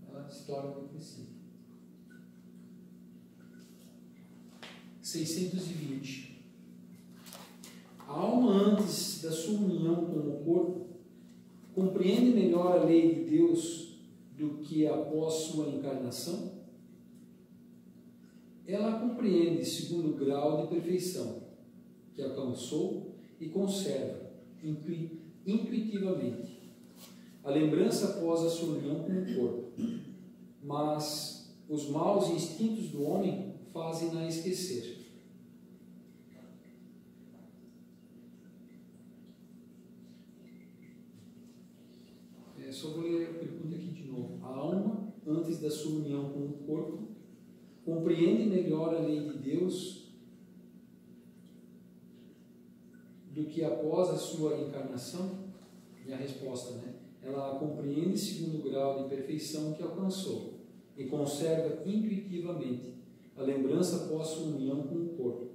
Ela se torna depressiva. 620. A alma, antes da sua união com o corpo, compreende melhor a lei de Deus do que após sua encarnação? Ela compreende segundo o grau de perfeição que alcançou e conserva intuitivamente a lembrança após a sua união com o corpo, mas os maus instintos do homem fazem-na esquecer. Só vou ler a pergunta aqui de novo. A alma, antes da sua união com o corpo, compreende melhor a lei de Deus do que após a sua encarnação? E a resposta, ela a compreende segundo o grau de perfeição que alcançou e conserva intuitivamente a lembrança após sua união com o corpo,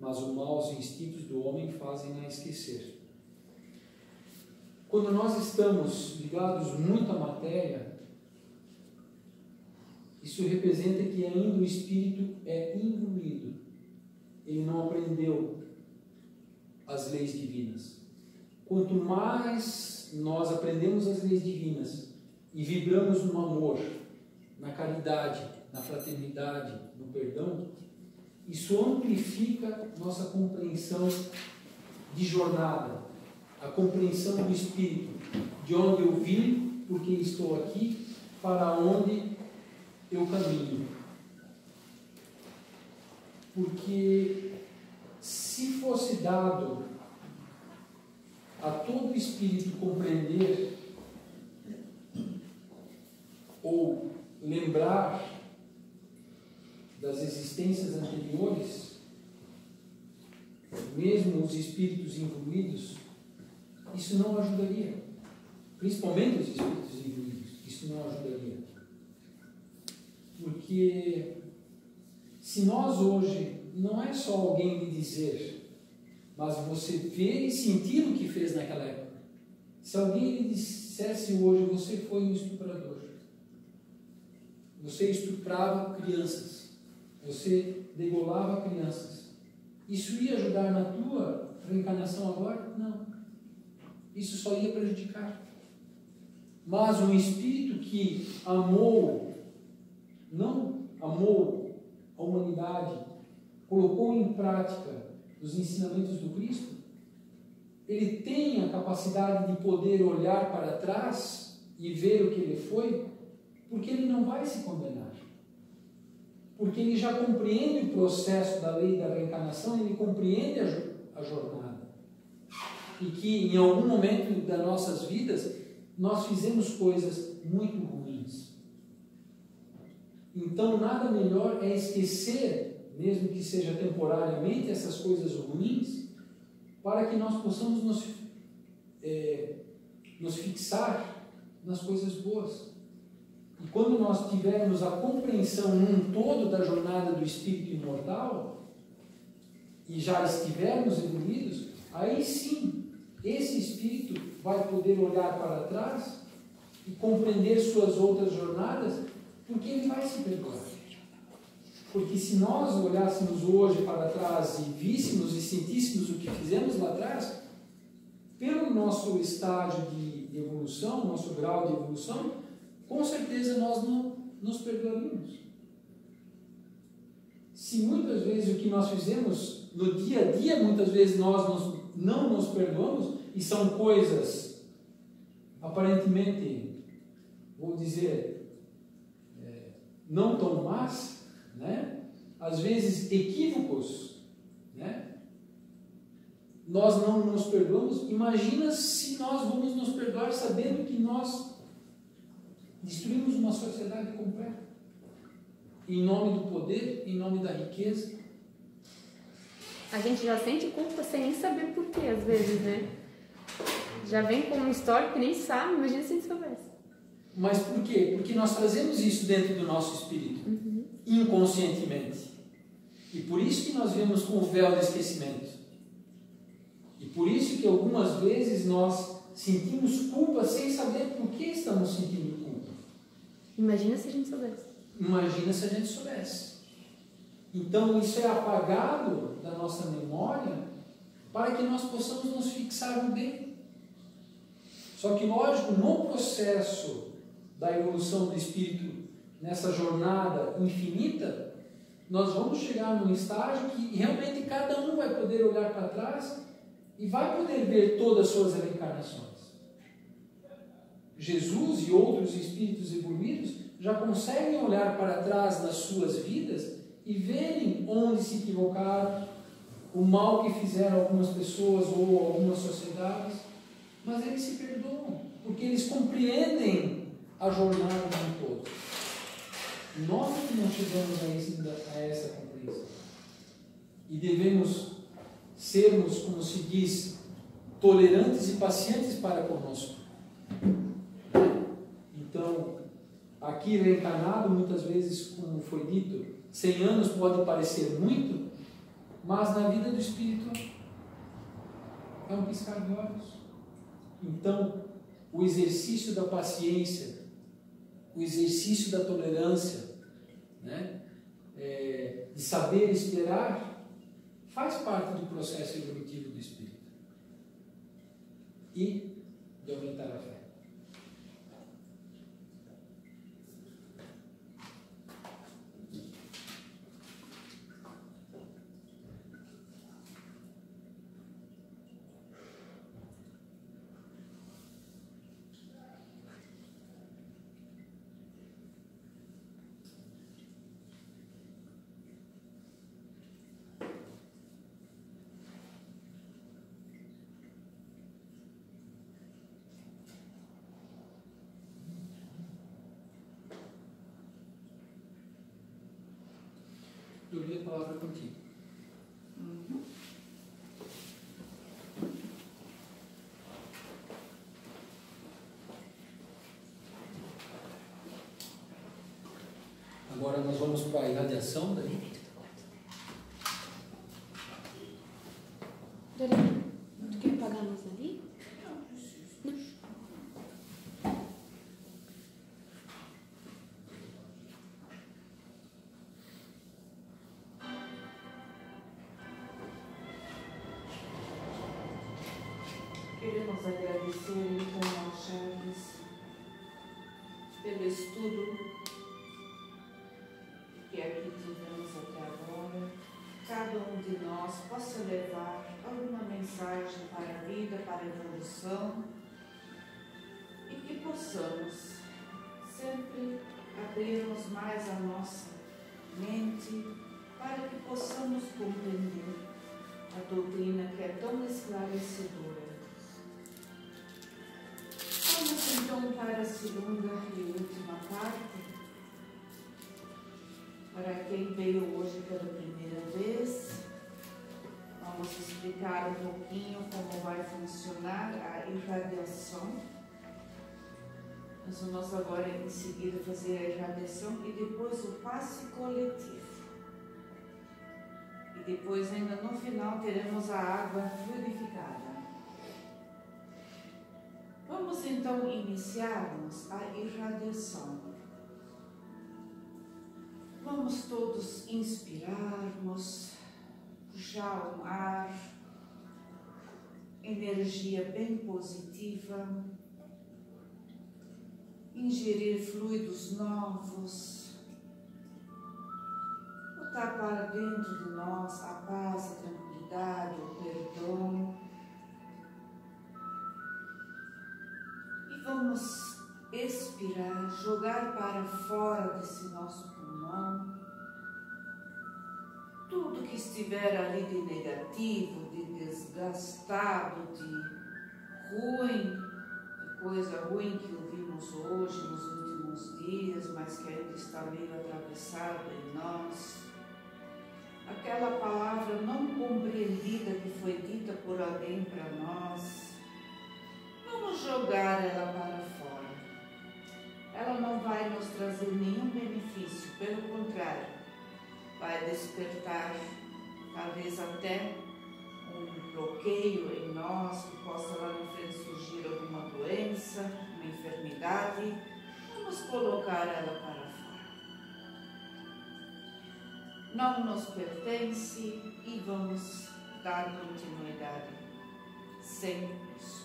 mas os maus instintos do homem fazem-na esquecer. Quando nós estamos ligados muito à matéria, isso representa que ainda o espírito é involuído. Ele não aprendeu as leis divinas. Quanto mais nós aprendemos as leis divinas e vibramos no amor, na caridade, na fraternidade, no perdão, isso amplifica nossa compreensão de jornada, a compreensão do espírito, de onde eu vim, porque estou aqui, para onde eu caminho. Porque se fosse dado a todo espírito compreender ou lembrar das existências anteriores, mesmo os espíritos evoluídos, isso não ajudaria. Principalmente os espíritos evoluídos, isso não ajudaria. Porque se nós hoje, não é só alguém lhe dizer, mas você ver e sentir o que fez naquela época. Se alguém lhe dissesse hoje: você foi um estuprador, você estuprava crianças, você degolava crianças, isso ia ajudar na tua reencarnação agora? Não. Isso só ia prejudicar. Mas um espírito que amou, não amou a humanidade, colocou em prática os ensinamentos do Cristo, ele tem a capacidade de poder olhar para trás e ver o que ele foi, porque ele não vai se condenar. Porque ele já compreende o processo da lei da reencarnação, ele compreende a jornada. E que em algum momento das nossas vidas nós fizemos coisas muito ruins. Então nada melhor é esquecer, mesmo que seja temporariamente, essas coisas ruins, para que nós possamos nos fixar nas coisas boas. E quando nós tivermos a compreensão num todo da jornada do espírito imortal, e já estivermos evoluídos, aí sim, esse espírito vai poder olhar para trás e compreender suas outras jornadas, porque ele vai se perdoar. Porque se nós olhássemos hoje para trás e víssemos e sentíssemos o que fizemos lá atrás, pelo nosso estágio de evolução, nosso grau de evolução, com certeza nós não nos perdoaríamos. Se muitas vezes o que nós fizemos no dia a dia, muitas vezes nós não nos perdoamos, e são coisas aparentemente, vou dizer, não tão más, né? Às vezes equívocos, né? Nós não nos perdoamos. Imagina se nós vamos nos perdoar sabendo que nós destruímos uma sociedade completa em nome do poder, em nome da riqueza. A gente já sente culpa sem nem saber por quê, às vezes, né? Já vem com uma história que nem sabe, imagina se a gente soubesse. Mas por quê? Porque nós trazemos isso dentro do nosso espírito, inconscientemente. E por isso que nós vemos com o véu do esquecimento. E por isso que algumas vezes nós sentimos culpa sem saber por que estamos sentindo culpa. Imagina se a gente soubesse. Imagina se a gente soubesse. Então isso é apagado da nossa memória para que nós possamos nos fixar no bem. Só que, lógico, no processo da evolução do espírito, nessa jornada infinita, nós vamos chegar num estágio que realmente cada um vai poder olhar para trás e vai poder ver todas as suas reencarnações. Jesus e outros espíritos evoluídos já conseguem olhar para trás nas suas vidas e verem onde se equivocaram, o mal que fizeram algumas pessoas ou algumas sociedades, mas eles se perdoam, porque eles compreendem a jornada de um todo. Nós não chegamos a essa compreensão. E devemos sermos, como se diz, tolerantes e pacientes para conosco. Então, aqui reencarnado, muitas vezes, como foi dito, 100 anos pode parecer muito, mas na vida do espírito é um piscar de olhos. Então, o exercício da paciência, o exercício da tolerância, né, de saber esperar, faz parte do processo evolutivo do espírito e de aumentar a fé. Eu li a palavra contigo. Agora nós vamos para a irradiação daí. Dorina, tu quer apagar a luz ali? Queremos agradecer então ao Charles pelo estudo que aqui tivemos até agora. Cada um de nós possa levar alguma mensagem para a vida, para a evolução, e que possamos sempre abrirmos mais a nossa mente para que possamos compreender a doutrina que é tão esclarecedora. Vamos então para a segunda e última parte. Para quem veio hoje pela primeira vez, vamos explicar um pouquinho como vai funcionar a irradiação. Nós vamos agora em seguida fazer a irradiação e depois o passe coletivo. E depois ainda no final teremos a água fluidificada. Vamos então iniciarmos a irradiação. Vamos todos inspirarmos, puxar um ar, energia bem positiva, ingerir fluidos novos, botar para dentro de nós a paz, a tranquilidade, o perdão. E vamos expirar, jogar para fora desse nosso pulmão tudo que estiver ali de negativo, de desgastado, de ruim, de coisa ruim que ouvimos hoje, nos últimos dias, mas que ainda está meio atravessado em nós. Aquela palavra não compreendida que foi dita por alguém para nós, vamos jogar ela para fora. Ela não vai nos trazer nenhum benefício, pelo contrário, vai despertar talvez até um bloqueio em nós, que possa lá na frente surgir alguma doença, uma enfermidade. Vamos colocar ela para fora. Não nos pertence e vamos dar continuidade sem isso.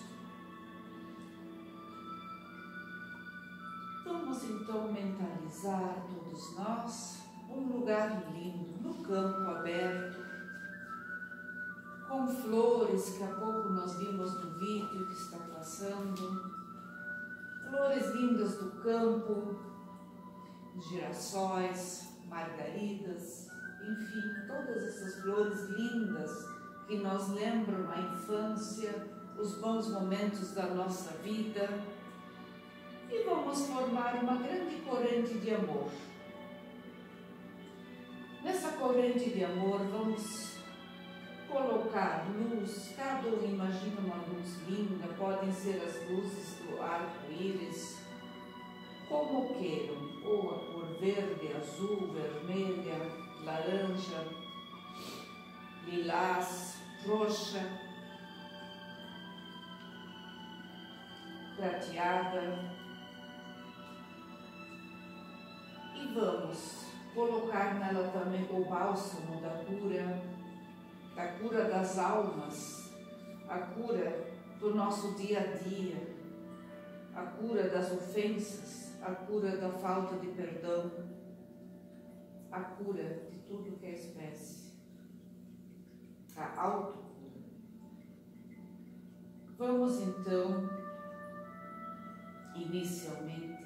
Vamos então mentalizar todos nós um lugar lindo, no campo aberto, com flores que há pouco nós vimos no vídeo que está passando, flores lindas do campo, girassóis, margaridas, enfim, todas essas flores lindas que nos lembram a infância, os bons momentos da nossa vida. E vamos formar uma grande corrente de amor. Nessa corrente de amor vamos colocar luz, cada um imagina uma luz linda, podem ser as luzes do arco-íris, como queiram, ou a cor verde, azul, vermelha, laranja, lilás, roxa, prateada. E vamos colocar nela também o bálsamo da cura das almas, a cura do nosso dia a dia, a cura das ofensas, a cura da falta de perdão, a cura de tudo que é espécie, a autocura. Vamos então, inicialmente,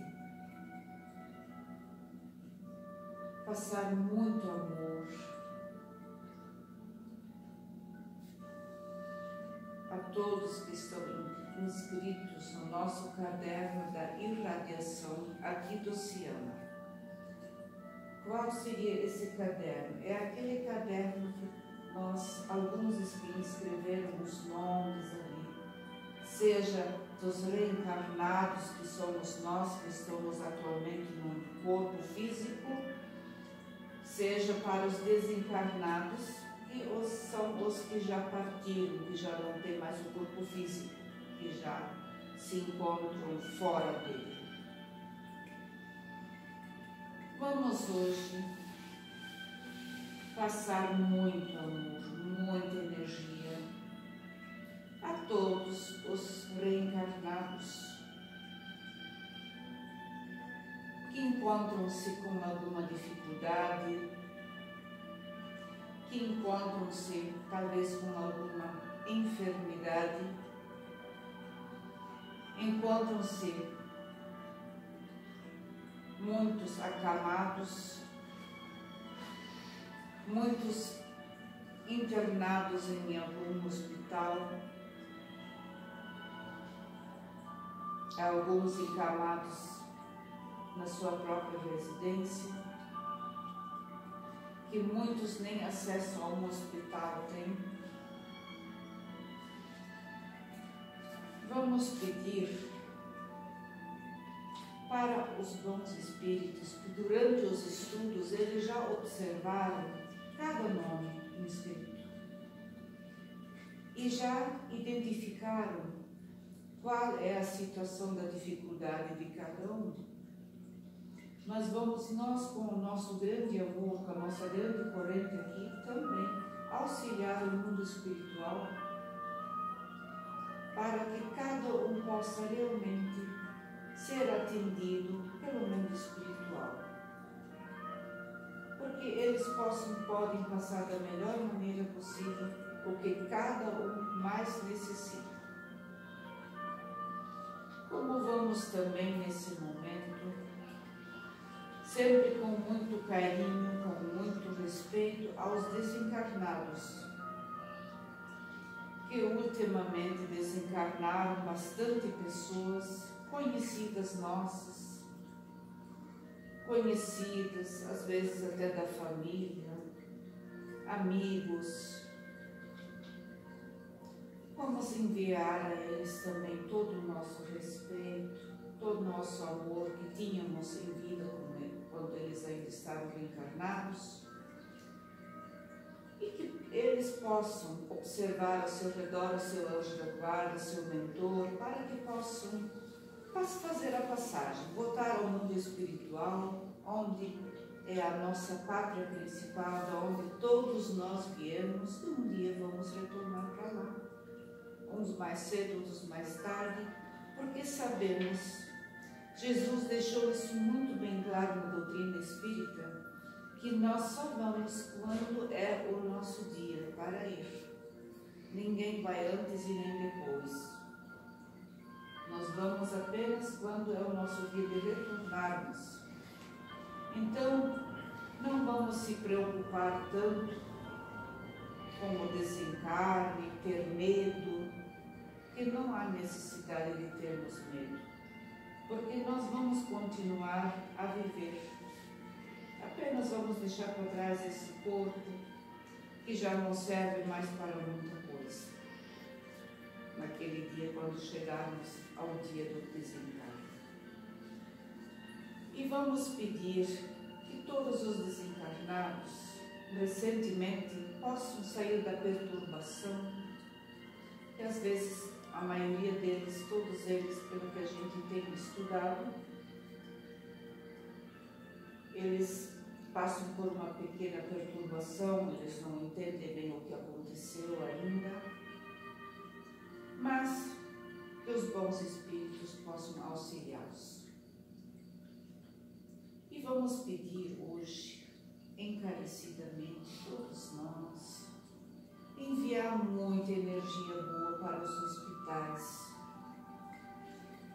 passar muito amor a todos que estão inscritos no nosso caderno da irradiação aqui do Ciama. Qual seria esse caderno? É aquele caderno que nós, alguns inscreveram os nomes ali, seja dos reencarnados, que somos nós que estamos atualmente no corpo físico, seja para os desencarnados, que são os que já partiram, que já não têm mais o corpo físico, que já se encontram fora dele. Vamos hoje passar muito amor, muita energia a todos os reencarnados que encontram-se com alguma dificuldade, que encontram-se talvez com alguma enfermidade, encontram-se muitos acamados, muitos internados em algum hospital, alguns encamados na sua própria residência, que muitos nem acesso a um hospital têm. Vamos pedir para os bons espíritos que durante os estudos eles já observaram cada nome inscrito e já identificaram qual é a situação da dificuldade de cada um, mas vamos nós, com o nosso grande amor, com a nossa grande corrente aqui, também auxiliar o mundo espiritual para que cada um possa realmente ser atendido pelo mundo espiritual. Porque eles podem passar da melhor maneira possível o que cada um mais necessita. Como vamos também nesse momento, sempre com muito carinho, com muito respeito aos desencarnados, que ultimamente desencarnaram bastante pessoas conhecidas nossas, conhecidas, às vezes até da família, amigos. Vamos enviar a eles também todo o nosso respeito, todo o nosso amor que tínhamos em vida quando eles ainda estavam reencarnados, e que eles possam observar ao seu redor o seu anjo da guarda, seu mentor, para que possam fazer a passagem, voltar ao mundo espiritual, onde é a nossa pátria principal, de onde todos nós viemos, e um dia vamos retornar para lá. Uns mais cedo, outros mais tarde, porque sabemos, Jesus deixou isso muito bem claro na doutrina espírita, que nós só vamos quando é o nosso dia para ir. Ninguém vai antes e nem depois. Nós vamos apenas quando é o nosso dia de retornarmos. Então, não vamos se preocupar tanto com o desencarne, ter medo, que não há necessidade de termos medo, porque nós vamos continuar a viver. Apenas vamos deixar para trás esse corpo que já não serve mais para muita coisa, naquele dia quando chegarmos ao dia do desencarne. E vamos pedir que todos os desencarnados recentemente possam sair da perturbação, que às vezes a maioria deles, todos eles, pelo que a gente tem estudado, eles passam por uma pequena perturbação, eles não entendem bem o que aconteceu ainda, mas que os bons espíritos possam auxiliá-los. E vamos pedir hoje, encarecidamente, todos nós, enviar muita energia boa para os hospitais.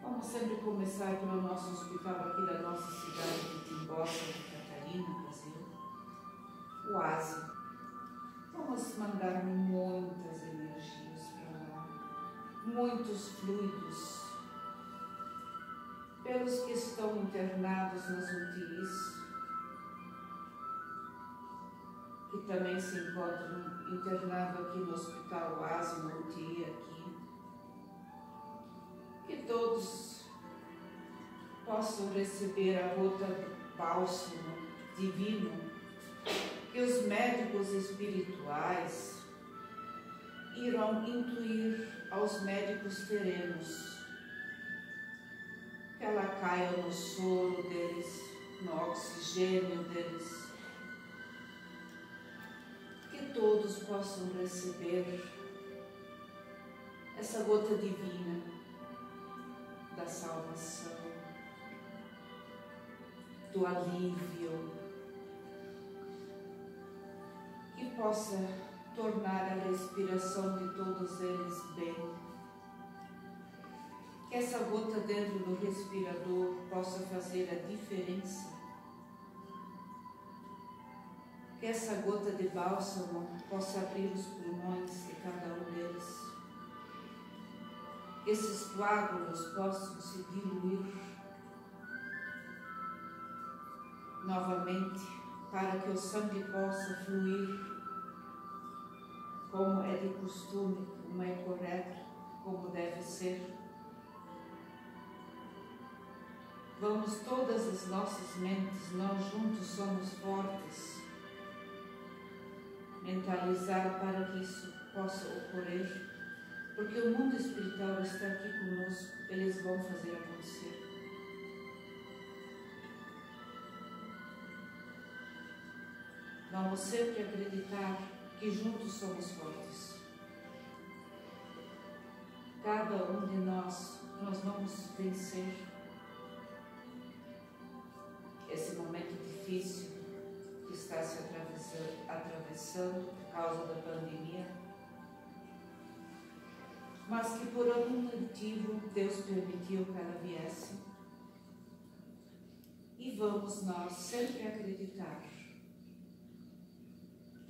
Vamos sempre começar pelo nosso hospital aqui da nossa cidade de Timbó, Santa Catarina, Brasil, o ASE. Vamos mandar muitas energias para lá, muitos fluidos, pelos que estão internados nas UTIs, que também se encontram internados aqui no Hospital ASE, no UTI aqui. Que todos possam receber a gota do bálsamo divino, que os médicos espirituais irão intuir aos médicos terrenos, que ela caia no soro deles, no oxigênio deles, que todos possam receber essa gota divina da salvação, do alívio, que possa tornar a respiração de todos eles bem, que essa gota dentro do respirador possa fazer a diferença, que essa gota de bálsamo possa abrir os pulmões de cada um deles, que esses coágulos possam se diluir novamente, para que o sangue possa fluir como é de costume, como é correto, como deve ser. Vamos todas as nossas mentes, nós juntos somos fortes, mentalizar para que isso possa ocorrer, porque o mundo espiritual está aqui conosco, eles vão fazer acontecer. Vamos sempre acreditar que juntos somos fortes. Cada um de nós vamos vencer esse momento difícil que está se atravessando por causa da pandemia, mas que por algum motivo Deus permitiu que ela viesse. E vamos nós sempre acreditar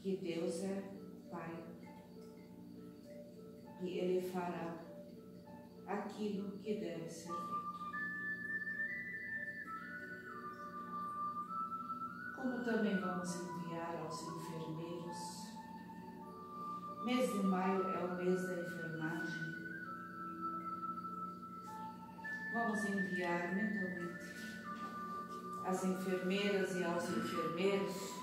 que Deus é Pai e Ele fará aquilo que deve ser feito. Como também vamos enviar aos enfermeiros. Mês de maio é o mês da enfermagem. Vamos enviar mentalmente às enfermeiras e aos enfermeiros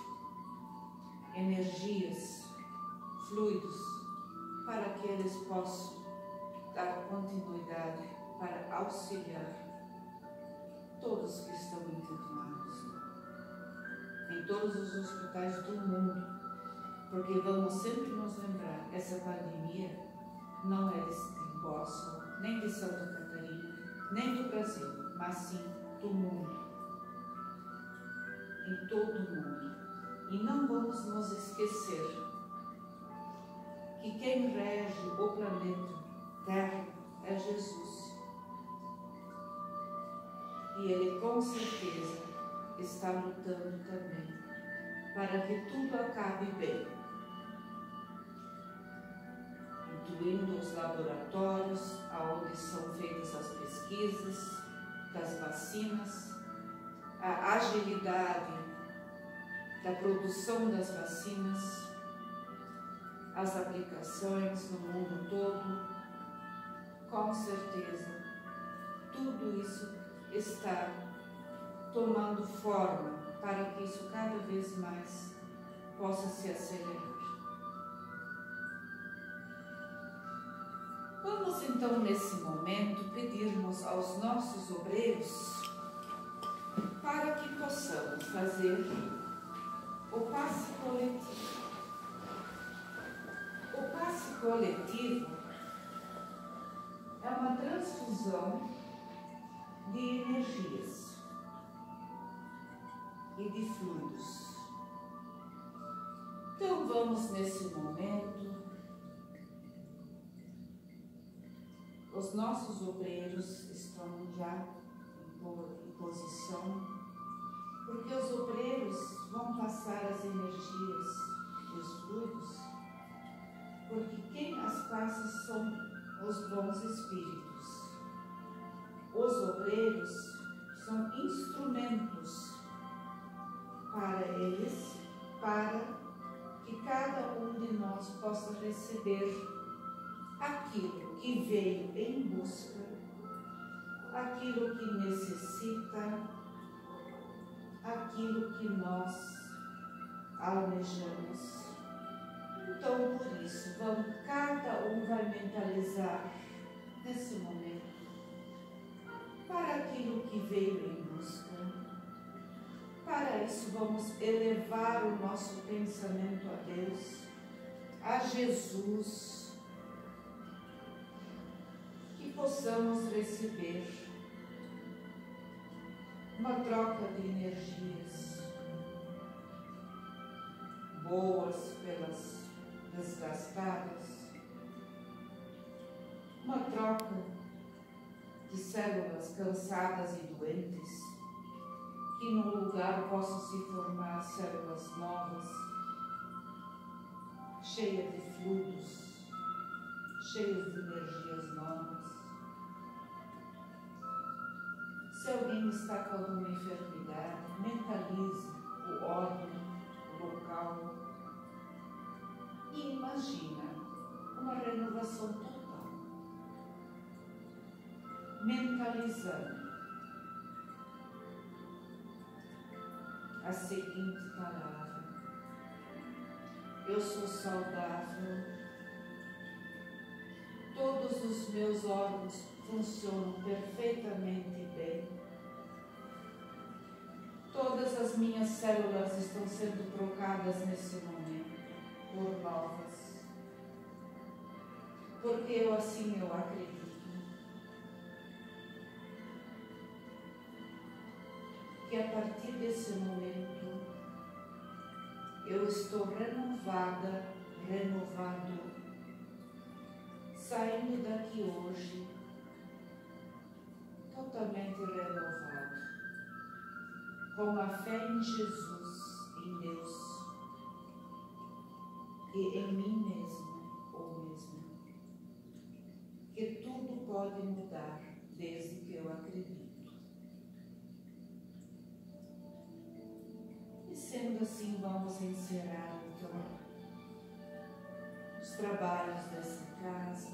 energias, fluidos, para que eles possam dar continuidade para auxiliar todos que estão internados em todos os hospitais do mundo, porque vamos sempre nos lembrar, essa pandemia não é de Boston, nem de Santa Catarina, nem do Brasil, mas sim do mundo, em todo o mundo. E não vamos nos esquecer que quem rege o planeta Terra é Jesus. E Ele com certeza está lutando também para que tudo acabe bem, incluindo os laboratórios onde são feitas as pesquisas das vacinas, a agilidade da produção das vacinas, as aplicações no mundo todo. Com certeza, tudo isso está tomando forma para que isso cada vez mais possa se acelerar. Vamos então, nesse momento, pedirmos aos nossos obreiros para que possamos fazer o passe coletivo. O passe coletivo é uma transfusão de energias e de fluidos. Então vamos nesse momento, os nossos obreiros estão já em posição, porque os obreiros vão passar as energias e os fluidos, porque quem as passa são os bons espíritos. Os obreiros são instrumentos para eles, para que cada um de nós possa receber aquilo que veio em busca, aquilo que necessita, aquilo que nós almejamos. Então, por isso, cada um vai mentalizar nesse momento para aquilo que veio em busca. Para isso, vamos elevar o nosso pensamento a Deus, a Jesus, que possamos receber uma troca de energias boas pelas desgastadas, uma troca de células cansadas e doentes, que no lugar possam se formar células novas, cheias de fluidos, cheias de energias novas. Se alguém está com alguma enfermidade, mentalize o órgão, o local e imagina uma renovação total, mentalizando a seguinte palavra: eu sou saudável, todos os meus órgãos funcionam perfeitamente bem, todas todas as minhas células estão sendo trocadas nesse momento por novas. Porque eu acredito. Que a partir desse momento eu estou renovada, renovado, saindo daqui hoje totalmente renovado, com a fé em Jesus, em Deus e em mim mesmo ou mesma, que tudo pode mudar desde que eu acredito. E sendo assim, vamos encerrar então os trabalhos dessa casa,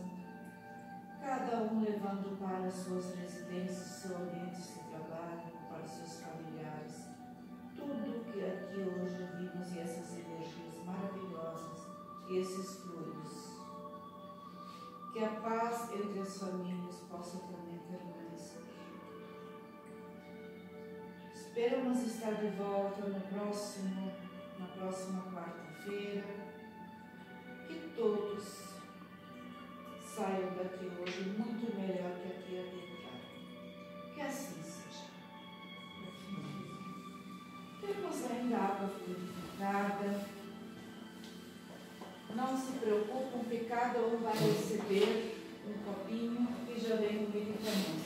cada um levando para suas residências, seus ambientes de trabalho, para seus familiares, tudo que aqui hoje vimos e essas energias maravilhosas e esses fluidos. Que a paz entre as famílias possa também permanecer. Esperamos estar de volta na próxima quarta-feira. Que todos saiam daqui hoje muito melhor que aqui adentraram. Que assim seja. Temos ainda água purificada. Não se preocupem que cada um vai receber um copinho que já vem com medicamentos.